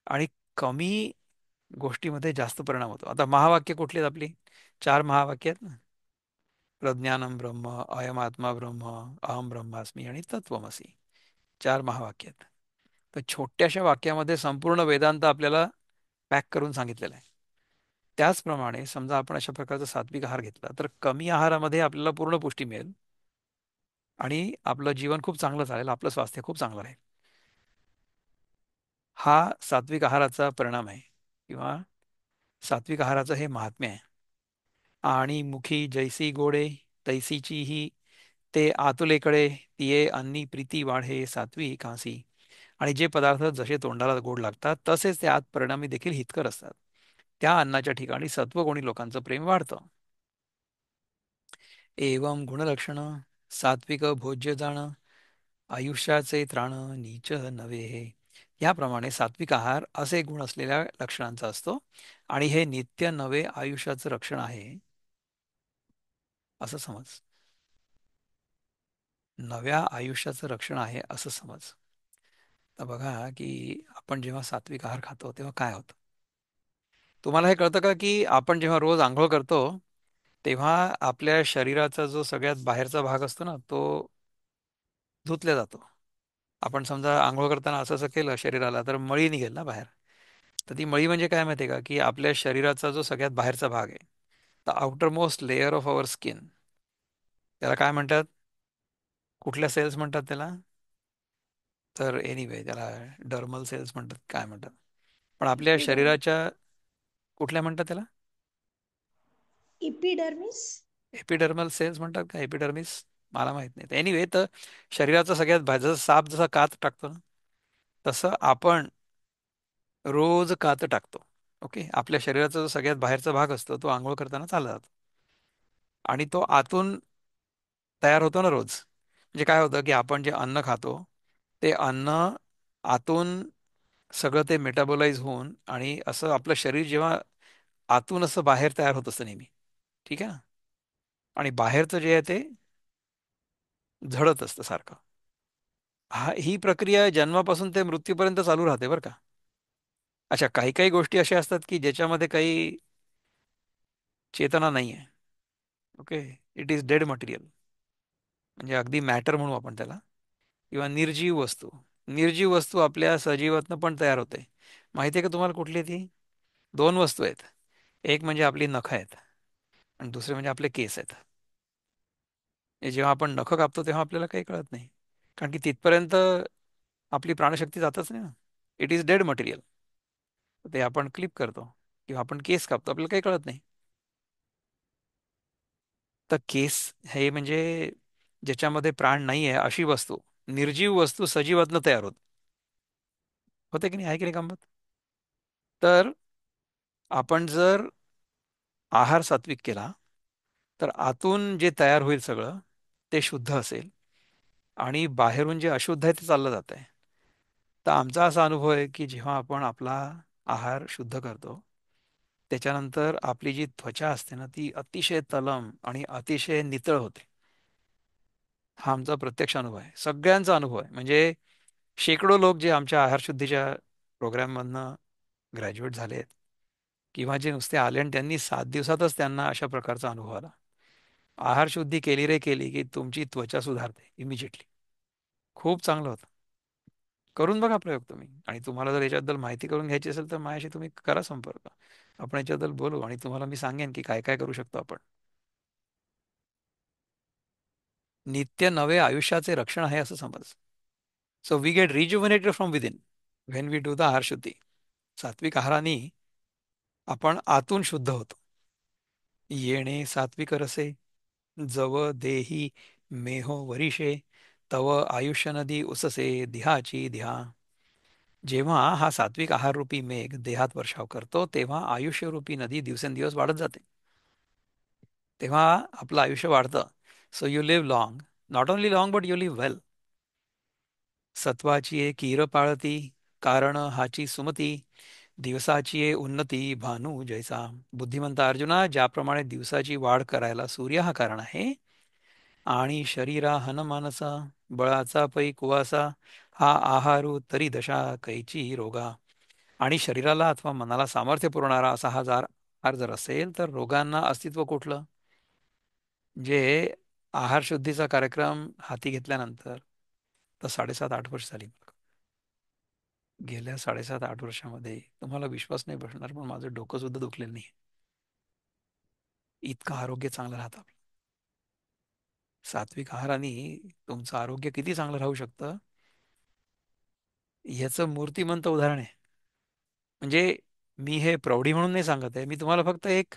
आणि कमी गोष्टीमध्ये जास्त परिणाम होतो. आता महावाक्य कुठली आहेत आपली? चार महावाक्य आहेत ना. प्रज्ञानम ब्रह्म, अयम आत्मा ब्रह्म, अहम ब्रह्मास्मी आणि तत्वमसी. चार महावाक्य आहेत. तर छोट्याशा वाक्यामध्ये संपूर्ण वेदांत आपल्याला पॅक करून सांगितलेलं आहे. त्याचप्रमाणे समजा आपण अशा प्रकारचा सात्विक आहार घेतला तर कमी आहारामध्ये आपल्याला पूर्ण पुष्टी मिळेल आणि आपलं जीवन खूप चांगलं चालेल, आपलं स्वास्थ्य खूप चांगलं राहील. हा सात्विक आहाराचा परिणाम आहे किंवा सात्विक आहाराचं हे महात्म्य आहे. आणि मुखी जैसी गोडे, तैसीची ही ते आतुलेकडे, तिये अन्नी प्रीती वाढे सात्विक हासी. आणि जे पदार्थ जसे तोंडाला गोड लागतात तसेच ते आत परिणामी देखील हितकर असतात. त्या अन्नाच्या ठिकाणी सत्वगुणी लोकांचं प्रेम वाढतं. एवं गुणलक्षण सात्विक भोज्य जाण, आयुष्याचे त्राण नीच नव्हे हे. याप्रमाणे सात्विक आहार असे गुण असलेल्या लक्षणांचा असतो आणि हे नित्य नवे आयुष्याचं रक्षण आहे असं समज. नव्या आयुष्याचं रक्षण आहे असं समज. तर बघा की आपण जेव्हा सात्विक आहार खातो तेव्हा काय होतं. तुम्हाला हे कळतं का की आपण जेव्हा रोज आंघोळ करतो तेव्हा आपल्या शरीराचा जो सगळ्यात बाहेरचा भाग असतो ना तो धुतला जातो. आपण समजा आंघोळ करताना असं असं केलं शरीराला तर मळी निघेल ना बाहेर. तर ती मळी म्हणजे काय माहिती आहे का की आपल्या शरीराचा जो सगळ्यात बाहेरचा भाग आहे, the outer most layer of our skin, त्याला काय म्हणतात? कुठल्या सेल्स म्हणतात त्याला? तर एनिवे त्याला डर्मल सेल्स म्हणतात, काय म्हणतात, पण आपल्या इपिडर्म शरीराच्या कुठल्या म्हणतात त्याला? इपिडर्मिस. एपिडर्मल सेल्स म्हणतात का एपिडर्मिस? मला माहित नाही. एनिवे तर शरीराचा सगळ्यात बाहेर जसं साप जसा कात टाकतो ना तसं आपण रोज कात टाकतो. ओके, आपल्या शरीराचा जो सगळ्यात बाहेरचा भाग असतो तो आंघोळ करताना चालला जातो आणि तो आतून तयार होतो ना रोज. म्हणजे काय होतं की आपण जे अन्न खातो ते अन्न आतून सगळं ते मेटाबोलाइज होऊन आणि असं आपलं शरीर जेव्हा आतून असं बाहेर तयार होत असतं नेहमी. ठीक आहे ना. आणि बाहेरचं जे आहे ते झडत असतं सारखं. ही प्रक्रिया जन्मापासून ते मृत्यूपर्यंत चालू राहते बरं का. अच्छा, काही काही गोष्टी अशा असतात की ज्याच्यामध्ये काही चेतना नाही आहे. Okay, it is dead material, म्हणजे अगदी मॅटर म्हणू आपण त्याला. किंवा निर्जीव वस्तू. निर्जीव वस्तू आपल्या सजीवातनं पण तयार होते. माहिती आहे का तुम्हाला कुठली ती? दोन वस्तू आहेत. एक म्हणजे आपली नखं आहेत आणि दुसरे म्हणजे आपले केस आहेत. हे जेव्हा आपण नखं कापतो तेव्हा आपल्याला काही कळत नाही, कारण की तिथपर्यंत आपली प्राणशक्ती जातच नाही ना. It is dead material. ते आपण क्लिप करतो किंवा आपण केस कापतो, आपल्याला काही कळत नाही. तर केस हे म्हणजे ज्याच्यामध्ये प्राण नाही आहे अशी वस्तू, निर्जीव वस्तू सजीवातनं तयार होते की नाही, आहे की नाही गंमत? तर आपण जर आहार सात्विक केला तर आतून जे तयार होईल सगळं ते शुद्ध असेल आणि बाहेरून जे अशुद्ध आहे ते चाललं जात आहे. तर आमचा असा अनुभव आहे की जेव्हा आपण आपला आहार शुद्ध करतो त्याच्यानंतर आपली जी त्वचा असते ना ती अतिशय तलम आणि अतिशय नितळ होते. हा आमचा प्रत्यक्ष अनुभव आहे, सगळ्यांचा अनुभव आहे. म्हणजे शेकडो लोक जे आमच्या आहारशुद्धीच्या प्रोग्राममधनं ग्रॅज्युएट झाले आहेत किंवा जे नुसते आले आणि त्यांनी 7 दिवसातच त्यांना अशा प्रकारचा अनुभव आला. आहार शुद्धी केली रे केली की तुमची त्वचा सुधारते इमिजिएटली. खूप चांगलं होतं. करून बघा प्रयोग तुम्ही. आणि तुम्हाला जर याच्याबद्दल माहिती करून घ्यायची असेल तर माझ्याशी तुम्ही करा संपर्क. आपण याच्याबद्दल बोलू आणि तुम्हाला मी सांगेन की काय काय करू शकतो आपण. नित्य नवे आयुष्याचे रक्षण आहे असं समज. So we get rejuvenated from within when we do the ahara shuddhi. सात्विक आहाराने आपण आतून शुद्ध होतो. येणे सात्विक रसे, जव देही मेहो वरिषे, तव आयुष्य नदी उससे दिहाची दिहा. जेव्हा हा सात्विक आहार रूपी मेघ देहात वर्षाव करतो तेव्हा आयुष्य रूपी नदी दिवसेंदिवस वाढत जाते. तेव्हा आपलं आयुष्य वाढतं. So you live long. Not only long but you live well. सत्वाची ये कीर पाळती, कारण हाची सुमती, दिवसाची ये उन्नती भानू जैसा. बुद्धिमंत अर्जुना, ज्याप्रमाणे दिवसाची वाढ करायला सूर्य हा कारण आहे आणि शरीरा हनमानसा बळाचा पै कुवासा हा आहारू तरी दशा कैची रोगा. आणि शरीराला अथवा मनाला सामर्थ्य पुरवणारा असा हा आहार जर असेल तर रोगांना अस्तित्व कुठलं? जे आहार शुद्धीचा कार्यक्रम हाती घेतल्यानंतर तर 7.5-8 वर्ष झाली. गेल्या 7.5-8 वर्षामध्ये तुम्हाला विश्वास नाही बसणार पण माझं डोकं सुद्धा दुखलेलं नाही. इतकं आरोग्य चांगलं राहतं आपलं. सात्विक आहाराने तुमचं आरोग्य किती चांगलं राहू शकतं याचं मूर्तिमंत उदाहरण आहे. म्हणजे मी हे प्रौढी म्हणून नाही सांगत आहे, मी तुम्हाला फक्त एक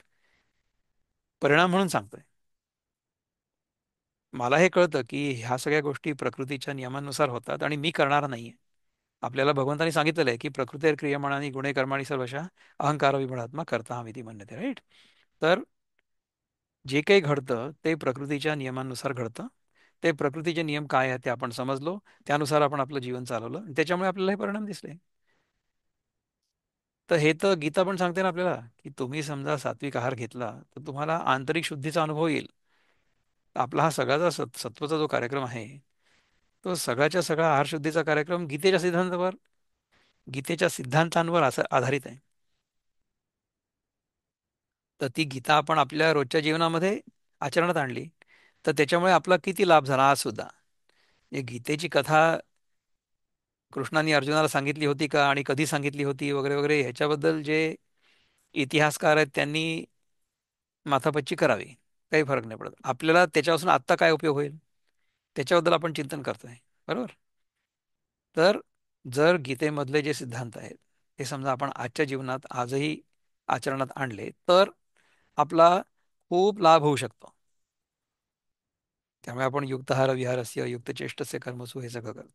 परिणाम म्हणून सांगतोय. मला हे कळतं की ह्या सगळ्या गोष्टी प्रकृतीच्या नियमानुसार होतात आणि मी करणार नाहीये. आपल्याला भगवंतानी सांगितलेलं आहे की प्रकृती क्रियमाणानी गुणे कर्माणी सर्वशः अहंकार विमळात्मा करता हमिती म्हणते, राईट? तर जे काही घडतं ते प्रकृतीच्या नियमांनुसार घडतं. ते प्रकृतीचे नियम काय आहेत ते आपण समजलो, त्यानुसार आपण आपलं जीवन चालवलं आणि त्याच्यामुळे आपल्याला हे परिणाम दिसले. तर हे तर गीता पण सांगते ना आपल्याला की तुम्ही समजा सात्विक आहार घेतला तर तुम्हाला आंतरिक शुद्धीचा अनुभव येईल. आपला हा सगळ्याचा सत्वचा जो कार्यक्रम आहे तो सगळ्याच्या सगळा आहार शुद्धीचा कार्यक्रम गीतेच्या सिद्धांतांवर असं आधारित आहे. तर ती गीता आपण आपल्या रोजच्या जीवनामध्ये आचरणात आणली तर त्याच्यामुळे आपला किती लाभ झाला आज सुद्धा. हे गीतेची कथा कृष्णाने अर्जुनाला सांगितली होती का आणि कधी सांगितली होती वगैरे वगैरे ह्याच्याबद्दल जे इतिहासकार आहेत त्यांनी माथापच्ची करावी. काही फरक नाही पडत. आपल्याला त्याच्यापासून आत्ता काय उपयोग होईल त्याच्याबद्दल आपण चिंतन करतोय. बरोबर? तर जर गीतेमधले जे सिद्धांत आहेत ते समजा आपण आजच्या जीवनात आजही आचरणात आणले तर आपला खूप लाभ होऊ शकतो. त्यामुळे आपण युक्तहार विहारस्य युक्तचेष्टस्य कर्मसु हे सगळं करतो.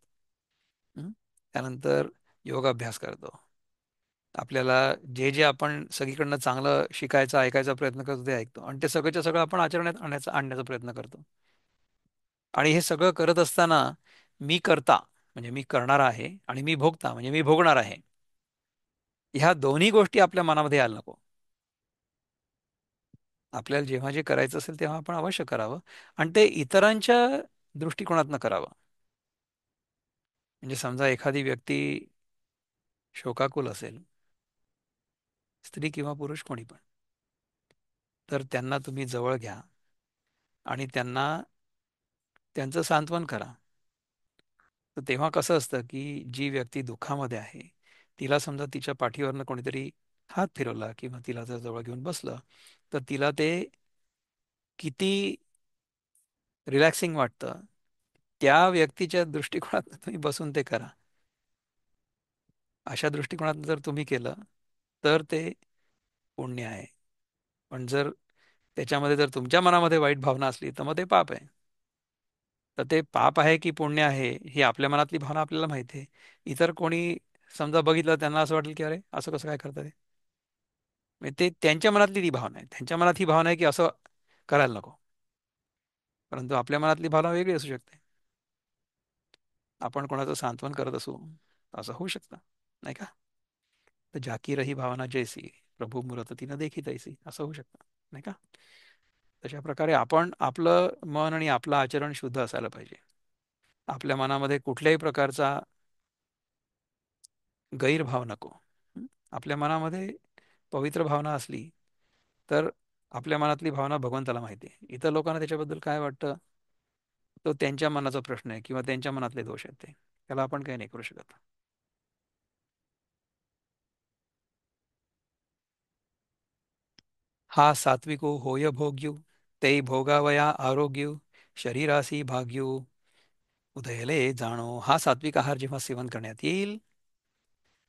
हं? त्यानंतर योगाभ्यास करतो. आपल्याला जे जे आपण सगळीकडनं चांगलं शिकायचं ऐकायचा प्रयत्न करतो ते ऐकतो आणि ते सगळंच्या सगळं आपण आचरणात आणण्याचा प्रयत्न करतो. आणि हे सगळं करत असताना मी करता म्हणजे मी करणार आहे आणि मी भोगता म्हणजे मी भोगणार आहे, ह्या दोन्ही गोष्टी आपल्या मनामध्ये यायला नको. आपल्याला जेव्हा जे करायचं असेल तेव्हा आपण अवश्य करावं आणि ते इतरांच्या दृष्टिकोनातनं करावं. म्हणजे समजा एखादी व्यक्ती शोकाकुल असेल, स्त्री किंवा पुरुष कोणी पण, तर त्यांना तुम्ही जवळ घ्या आणि त्यांना त्यांचं सांत्वन करा. तर तेव्हा कसं असतं की जी व्यक्ती दुःखामध्ये आहे, तिला समजा तिच्या पाठीवरनं कोणीतरी हात फिरवला किंवा तिला जर जवळ घेऊन बसलं, तर तिला ते किती रिलॅक्सिंग वाटतं. त्या व्यक्तीच्या दृष्टिकोनात तुम्ही बसून ते करा. अशा दृष्टिकोनात जर तुम्ही केलं तर ते पुण्य आहे. पण जर त्याच्यामध्ये जर तुमच्या मनामध्ये वाईट भावना असली तर मग ते पाप आहे. तर ते पाप आहे की पुण्य आहे ही आपल्या मनातली भावना आपल्याला माहिती आहे. इतर कोणी समजा बघितलं त्यांना असं वाटेल की अरे असं कसं काय करतात हे? म्हणजे ते त्यांच्या मनातली ती भावना आहे. त्यांच्या मनात ही भावना आहे की असं करायला नको. परंतु आपल्या मनातली भावना वेगळी असू शकते. आपण कोणाचं सांत्वन करत असू, असं होऊ शकतं, नाही का? तर जाकी रही भावना जैसी, प्रभू मुरत तिनं देखी तैसी, असं होऊ शकतं, नाही का? तशा प्रकारे आपण आपलं मन आणि आपलं आचरण शुद्ध असायला पाहिजे. आपल्या मनामध्ये कुठल्याही प्रकारचा गैरभाव नको. हं? आपल्या मनामध्ये पवित्र भावना असली तर आपल्या मनातली भावना भगवंताला माहिती आहे. इतर लोकांना त्याच्याबद्दल काय वाटतं तो त्यांच्या मनाचा प्रश्न आहे किंवा त्यांच्या मनातले दोष आहेत ते. त्याला आपण काही नाही करू शकत. हा सात्विको होय भोग्यू, ते भोगावया आरोग्यू, शरीरासी भाग्यू, उदयले जाणो. हा सात्विक आहार जेव्हा सेवन करण्यात येईल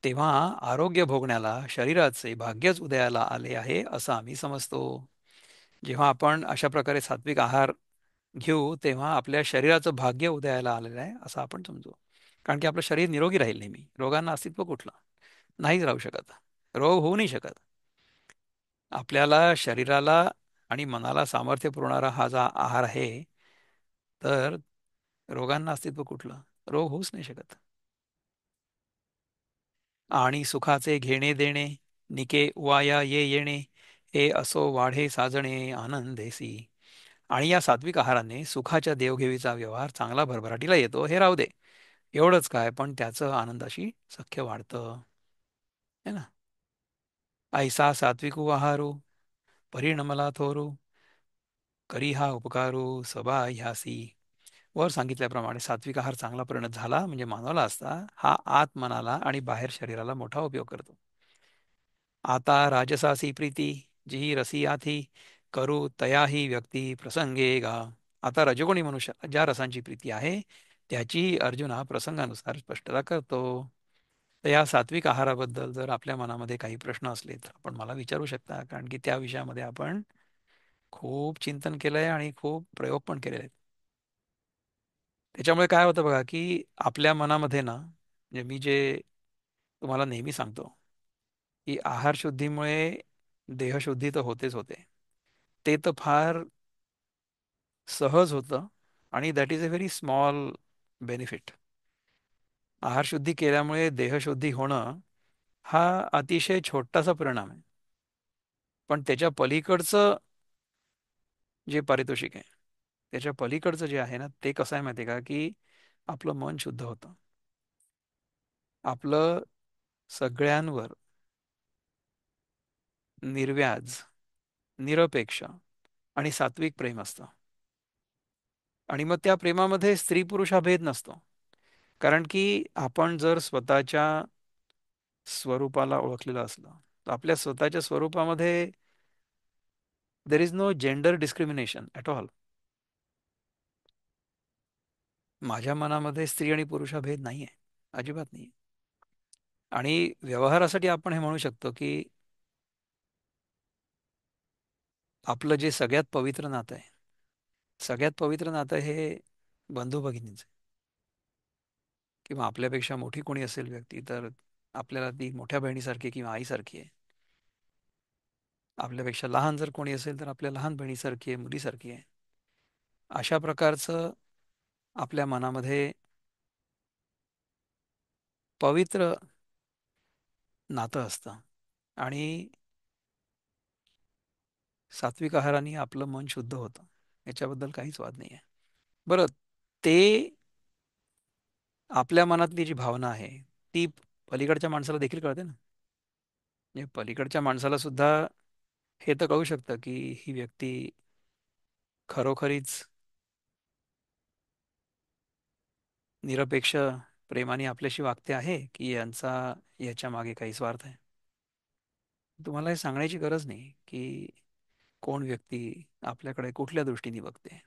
तेव्हा आरोग्य भोगण्याला शरीराचे भाग्यच उदयाला आले आहे असं आम्ही समजतो. जेव्हा आपण अशा प्रकारे सात्विक आहार घेऊ तेव्हा आपल्या शरीराचं भाग्य उदयाला आलेलं आहे असं आपण समजू. कारण की आपलं शरीर निरोगी राहील नेहमी. रोगांना अस्तित्व कुठलं? नाहीच राहू शकत. रोग होऊ नाही शकत. आपल्याला शरीराला आणि मनाला सामर्थ्य पुरवणारा हा जो आहार आहे, तर रोगांना अस्तित्व कुठलं? रोग होऊच नाही शकत. आणि सुखाचे घेणे देणे, निके वाया ये येणे, हे असो वाढे साजणे आनंदेसी. आणि या सात्विक आहाराने सुखाच्या देवघेवीचा व्यवहार चांगला भरभराटीला येतो, हे राहू दे. एवढंच काय, पण त्याचं आनंदाशी सख्य वाढतं, है ना? ऐसा सात्विक आहारू परिणमला थोरू, करी हा उपकारू सबा ह्यासी. वर सांगितल्याप्रमाणे सात्विक आहार चांगला परिणत झाला म्हणजे मानवाला असता हा आत मनाला आणि बाहेर शरीराला मोठा उपयोग करतो. आता राजसासी प्रीती जी रसिया थी, करू तयाही व्यक्ती प्रसंगे गा. आता रजोगुणी मनुष्य ज्या रसांची प्रीती आहे त्याची अर्जुन हा प्रसंगानुसार स्पष्टता करतो. तर या सात्विक आहाराबद्दल जर आपल्या मनामध्ये काही प्रश्न असले तर आपण मला विचारू शकता, कारण की त्या विषयामध्ये आपण खूप चिंतन केलंय आणि खूप प्रयोग पण केलेले आहेत. त्याच्यामुळे काय होतं बघा की आपल्या मनामध्ये ना, म्हणजे मी जे तुम्हाला नेहमी सांगतो की आहार शुद्धीमुळे देहशुद्धी तर होतेच होते. ते तर फार सहज होतं आणि that is a very small benefit. आहार शुद्धी केल्यामुळे देहशुद्धी होणं हा अतिशय छोटासा परिणाम आहे. पण त्याच्या पलीकडचं जे पारितोषिक आहे, त्याच्या पलीकडचं जे आहे ना, ते कसं आहे माहिती आहे का, की आपलं मन शुद्ध होतं. आपलं सगळ्यांवर निर्व्याज, निरपेक्ष आणि सात्विक प्रेम असतं. आणि मग त्या प्रेमामध्ये स्त्री पुरुष हा भेद नसतो. कारण की आपण जर स्वतःच्या स्वरूपाला ओळखलेलं असलं तर आपल्या स्वतःच्या स्वरूपामध्ये there is no gender discrimination at all. माझ्या मनामध्ये स्त्री आणि पुरुष हा भेद नाही आहे, अजिबात नाही. आणि व्यवहारासाठी आपण हे म्हणू शकतो की आपलं जे सगळ्यात पवित्र नातं आहे, सगळ्यात पवित्र नातं हे बंधू भगिनीचं. किंवा आपल्यापेक्षा मोठी कोणी असेल व्यक्ती तर आपल्याला ती मोठ्या बहिणीसारखी किंवा आईसारखी आहे. आपल्यापेक्षा लहान जर कोणी असेल तर आपल्या लहान बहिणीसारखी आहे, मुलीसारखी आहे. अशा प्रकारचं आपल्या मनामध्ये पवित्र नातं असतं. आणि सात्विक आहाराने आपलं मन शुद्ध होतं, याच्याबद्दल काहीच वाद नाही आहे. बरं, ते आपल्या मनातली जी भावना आहे ती पलीकडच्या माणसाला देखील कळते ना. म्हणजे पलीकडच्या माणसाला सुद्धा हे तर कळू शकतं की ही व्यक्ती खरोखरीच निरपेक्ष प्रेमाने आपल्याशी वागते आहे की याच्या मागे काही स्वार्थ आहे. तुम्हाला हे सांगण्याची गरज नाही की कोण व्यक्ती आपल्याकडे कुठल्या दृष्टीने बघते.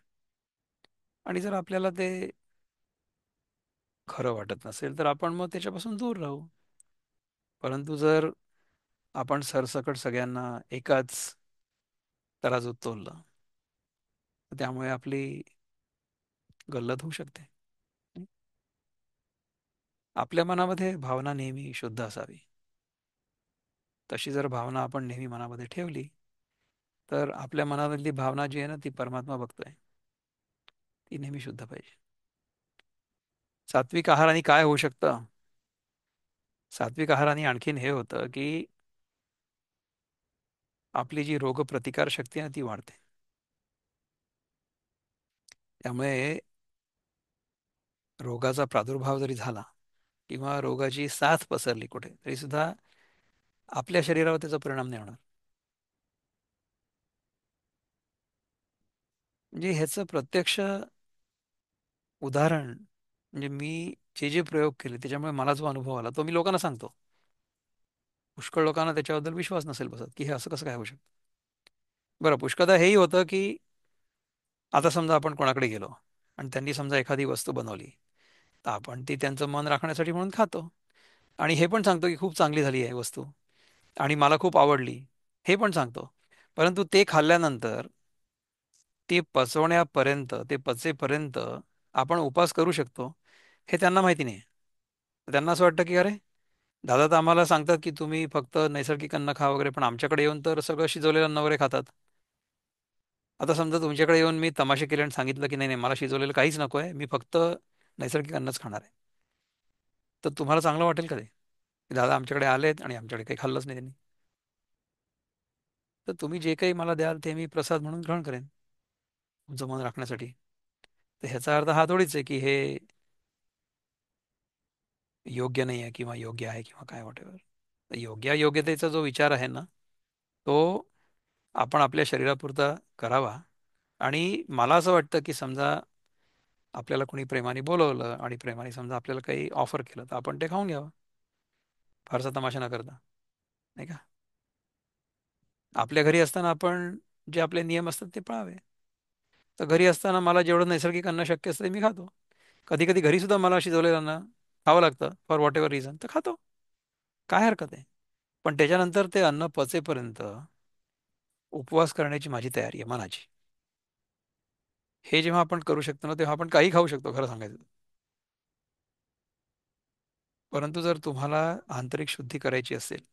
आणि जर आपल्याला ते खरं वाटत नसेल तर आपण मग त्याच्यापासून दूर राहू. परंतु जर आपण सरसकट सगळ्यांना एकाच तराजूत तोललं तर त्यामुळे आपली गल्लत होऊ शकते. आपल्या मनामध्ये भावना नेहमी शुद्ध असावी. तशी जर भावना आपण नेहमी मनामध्ये ठेवली तर आपल्या मनामधली भावना जी आहे ना ती परमात्मा बघतोय, ती नेहमी शुद्ध पाहिजे. सात्विक आहाराने काय होऊ शकतं? सात्विक आहाराने आणखीन हे होतं की आपली जी रोगप्रतिकार शक्ती आहे ना ती वाढते. त्यामुळे रोगाचा प्रादुर्भाव जरी झाला किंवा रोगाची साथ पसरली कुठे तरी सुद्धा आपल्या शरीरावर त्याचा परिणाम नाही होणार. म्हणजे ह्याचं प्रत्यक्ष उदाहरण म्हणजे मी जे प्रयोग केले त्याच्यामुळे मला जो अनुभव आला तो मी लोकांना सांगतो. पुष्कळ लोकांना त्याच्याबद्दल विश्वास नसेल बसत की हे असं कसं काय होऊ शकतं. बरं, पुष्कळदा हेही होतं की आता समजा आपण कोणाकडे गेलो आणि त्यांनी समजा एखादी वस्तू बनवली तर आपण ती त्यांचं मन राखण्यासाठी म्हणून खातो आणि हे पण सांगतो की खूप चांगली झाली आहे वस्तू आणि मला खूप आवडली, हे पण सांगतो. परंतु ते खाल्ल्यानंतर ते पचवण्यापर्यंत ते पचेपर्यंत आपण उपवास करू शकतो हे त्यांना माहिती नाही. त्यांना असं वाटतं की अरे, दादा तर आम्हाला सांगतात की तुम्ही फक्त नैसर्गिक अन्न खा वगैरे, पण आमच्याकडे येऊन तर सगळं शिजवलेलं अन्न वगैरे खातात. आता समजा तुमच्याकडे येऊन मी तमाशे केले आणि सांगितलं की नाही नाही मला शिजवलेलं काहीच नको आहे, मी फक्त नैसर्गिक अन्नच खाणार आहे, तर तुम्हाला चांगलं वाटेल का ते? की दादा आमच्याकडे आलेत आणि आमच्याकडे काही खाल्लंच नाही त्यांनी. तर तुम्ही जे काही मला द्याल ते मी प्रसाद म्हणून ग्रहण करेन तुमचं मन राखण्यासाठी. तर ह्याचा अर्थ हा थोडीच आहे की हे योग्य नाही आहे किंवा योग्य आहे किंवा काय वॉटेवर. योग्य अयोग्यतेचा जो विचार आहे ना तो आपण आपल्या शरीरापुरता करावा. आणि मला असं वाटतं की समजा आपल्याला कोणी प्रेमाने बोलवलं आणि प्रेमाने समजा आपल्याला काही ऑफर केलं तर आपण ते खाऊन घ्यावं, फारसा तमाशा न करता, नाही का? आपल्या घरी असताना आपण जे आपले नियम असतात ते पाळावे. तर घरी असताना मला जेवढं नैसर्गिक अन्न शक्य असतं ते मी खातो. कधी कधी घरी सुद्धा मला शिजवलेलं अन्न खावं लागतं फॉर व्हॉट एव्हर रिझन, तर खातो. काय हरकत आहे? पण त्याच्यानंतर ते अन्न पचेपर्यंत उपवास करण्याची माझी तयारी आहे मनाची. हे जेव्हा आपण करू शकतो ना तेव्हा आपण काही खाऊ शकतो खरं सांगायचं तर. परंतु जर तुम्हाला आंतरिक शुद्धी करायची असेल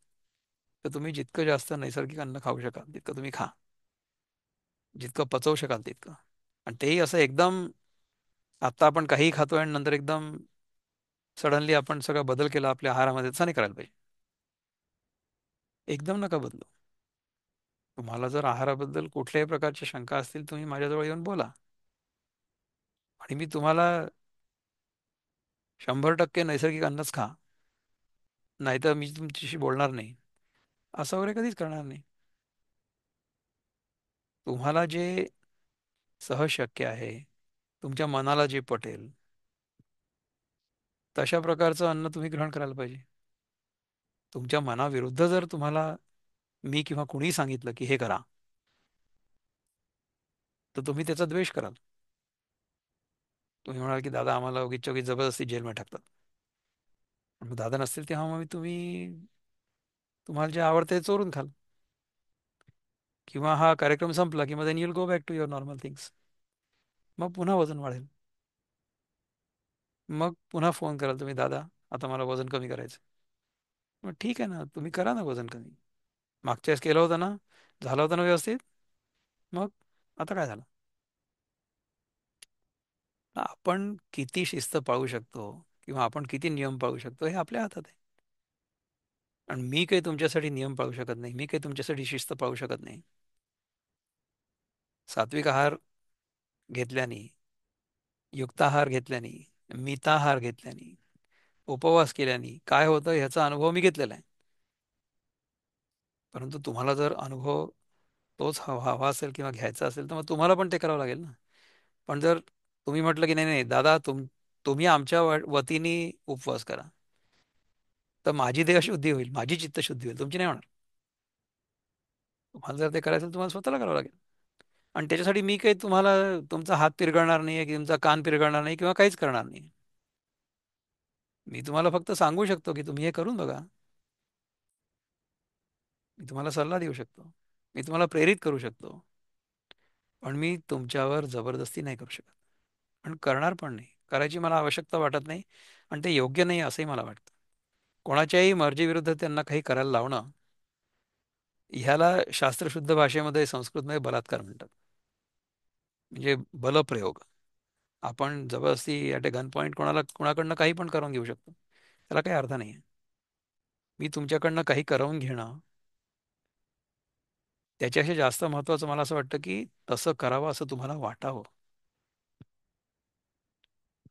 तर तुम्ही जितकं जास्त नैसर्गिक अन्न खाऊ शकाल तितकं तुम्ही खा, जितकं पचवू शकाल तितकं. आणि तेही असं एकदम आता आपण काही खातोय आणि नंतर एकदम सडनली आपण सगळा बदल केला आपल्या आहारामध्ये, तसं नाही करायला पाहिजे. एकदम नका बदलू. तुम्हाला जर आहाराबद्दल कुठल्याही प्रकारच्या शंका असतील तुम्ही माझ्याजवळ येऊन बोला आणि मी तुम्हाला 100% नैसर्गिक अन्नच खा, नाहीतर मी तुमच्याशी बोलणार नाही असं वगैरे कधीच करणार नाही. तुम्हाला जे सहज शक्य आहे, तुमच्या मनाला जे पटेल तशा प्रकारचं अन्न तुम्ही ग्रहण करायला पाहिजे. तुमच्या मनाविरुद्ध जर तुम्हाला मी किंवा कुणीही सांगितलं की हे करा तर तुम्ही त्याचा द्वेष कराल. तुम्ही म्हणाल की दादा आम्हाला उगीच उगीच जबरदस्ती जेलमध्ये टाकतात. मग दादा नसतील तेव्हा मग तुम्ही तुम्हाला जे आवडते ते चोरून खाल. किंवा हा कार्यक्रम संपला की मग then you'll go back to your normal things. मग पुन्हा वजन वाढेल. मग पुन्हा फोन कराल तुम्ही, दादा आता मला वजन कमी करायचं. मग ठीक आहे ना, तुम्ही करा ना वजन कमी. मागच्या वेळेस केलं होतं ना, झालं होतं ना व्यवस्थित. मग आता काय झालं? आपण किती शिस्त पाळू शकतो किंवा आपण किती नियम पाळू शकतो हे आपल्या हातात आहे. आणि मी काही तुमच्यासाठी नियम पाळू शकत नाही, मी काही तुमच्यासाठी शिस्त पाळू शकत नाही. सात्विक आहार घेतल्याने, युक्ताहार घेतल्याने, मिताहार घेतल्याने, उपवास केल्याने काय होतं ह्याचा अनुभव मी घेतलेला आहे. परंतु तुम्हाला जर अनुभव तोच हवा असेल किंवा घ्यायचा असेल तर मग तुम्हाला पण ते करावं लागेल ना. पण जर तुम्ही म्हटलं की नाही नाही दादा तुम्ही आमच्या वतीने उपवास करा, तर माझी देहशुद्धी होईल, माझी चित्तशुद्धी होईल, तुमची नाही होणार. तुम्हाला जर ते करायचं असेल, तुम्हाला स्वतःला करावं लागेल. आणि त्याच्यासाठी मी काही तुम्हाला तुमचा हात पिरगळणार नाही, की तुमचा कान पिरगळणार नाही, किंवा काहीच करणार नाही. मी तुम्हाला फक्त सांगू शकतो की तुम्ही हे करून बघा. मी तुम्हाला सल्ला देऊ शकतो, मी तुम्हाला प्रेरित करू शकतो, पण मी तुमच्यावर जबरदस्ती नाही करू शकत. पण करणार पण नाही, करायची मला आवश्यकता वाटत नाही. आणि ते योग्य नाही असंही मला वाटतं. कोणाच्याही मर्जीविरुद्ध त्यांना काही करायला लावणं, ह्याला शास्त्रशुद्ध भाषेमध्ये, संस्कृतमध्ये बलात्कार म्हणतात. म्हणजे बलप्रयोग. आपण जबरदस्ती ॲट ए गन पॉईंट कोणाला कोणाकडनं काही पण करून घेऊ शकतो, त्याला काही अर्थ नाही आहे. मी तुमच्याकडनं काही करवून घेणं, त्याच्याशी जास्त महत्त्वाचं मला असं वाटतं की तसं करावं असं तुम्हाला वाटावं.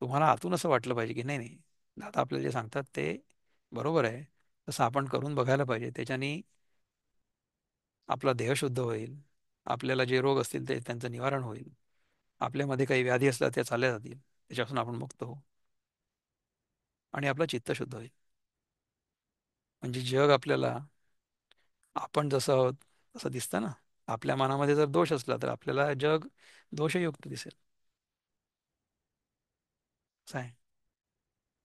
तुम्हाला आतून असं वाटलं पाहिजे की नाही नाही, दादा आपल्याला जे सांगतात ते बरोबर आहे, तसं आपण करून बघायला पाहिजे. त्याच्याने आपला देह शुद्ध होईल, आपल्याला जे रोग असतील ते त्यांचं निवारण होईल, आपल्यामध्ये काही व्याधी असल्या त्या चालल्या जातील, त्याच्यापासून आपण मुक्त होऊ, आणि आपलं चित्त शुद्ध होईल. म्हणजे जग आपल्याला आपण जसं आहोत तसं दिसतं ना. आपल्या मनामध्ये जर दोष असला तर आपल्याला जग दोषयुक्त दिसेल. असं आहे.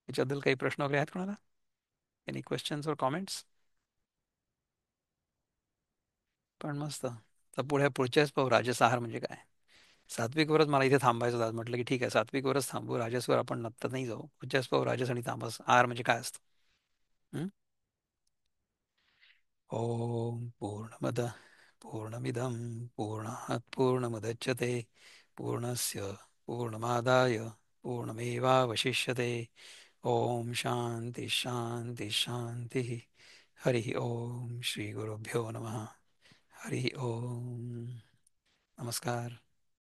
याच्याबद्दल काही प्रश्न वगैरे आहेत कोणाला? एनी क्वेश्चन्स और कॉमेंट्स? पण मस्त. तर पुढच्याच पाहू राजस आहार म्हणजे काय. सात्विकवरच मला इथे थांबायचं होतं. आज म्हटलं की ठीक आहे, सात्विकवरच थांबू, राजसवर आपण नंतर नाही जाऊ. पुढच्याच पाहू राजस आणि तामस आहार म्हणजे काय असतं. हं? ओम पूर्णमद पूर्णमिदं पूर्णात् पूर्णमुदच्यते पूर्णस्य पूर्णमादाय पूर्णमेवावशिष्यते. ओम शांती शांती शांती. हरि ओम श्री गुरुभ्यो नमः. हरि ओम. नमस्कार.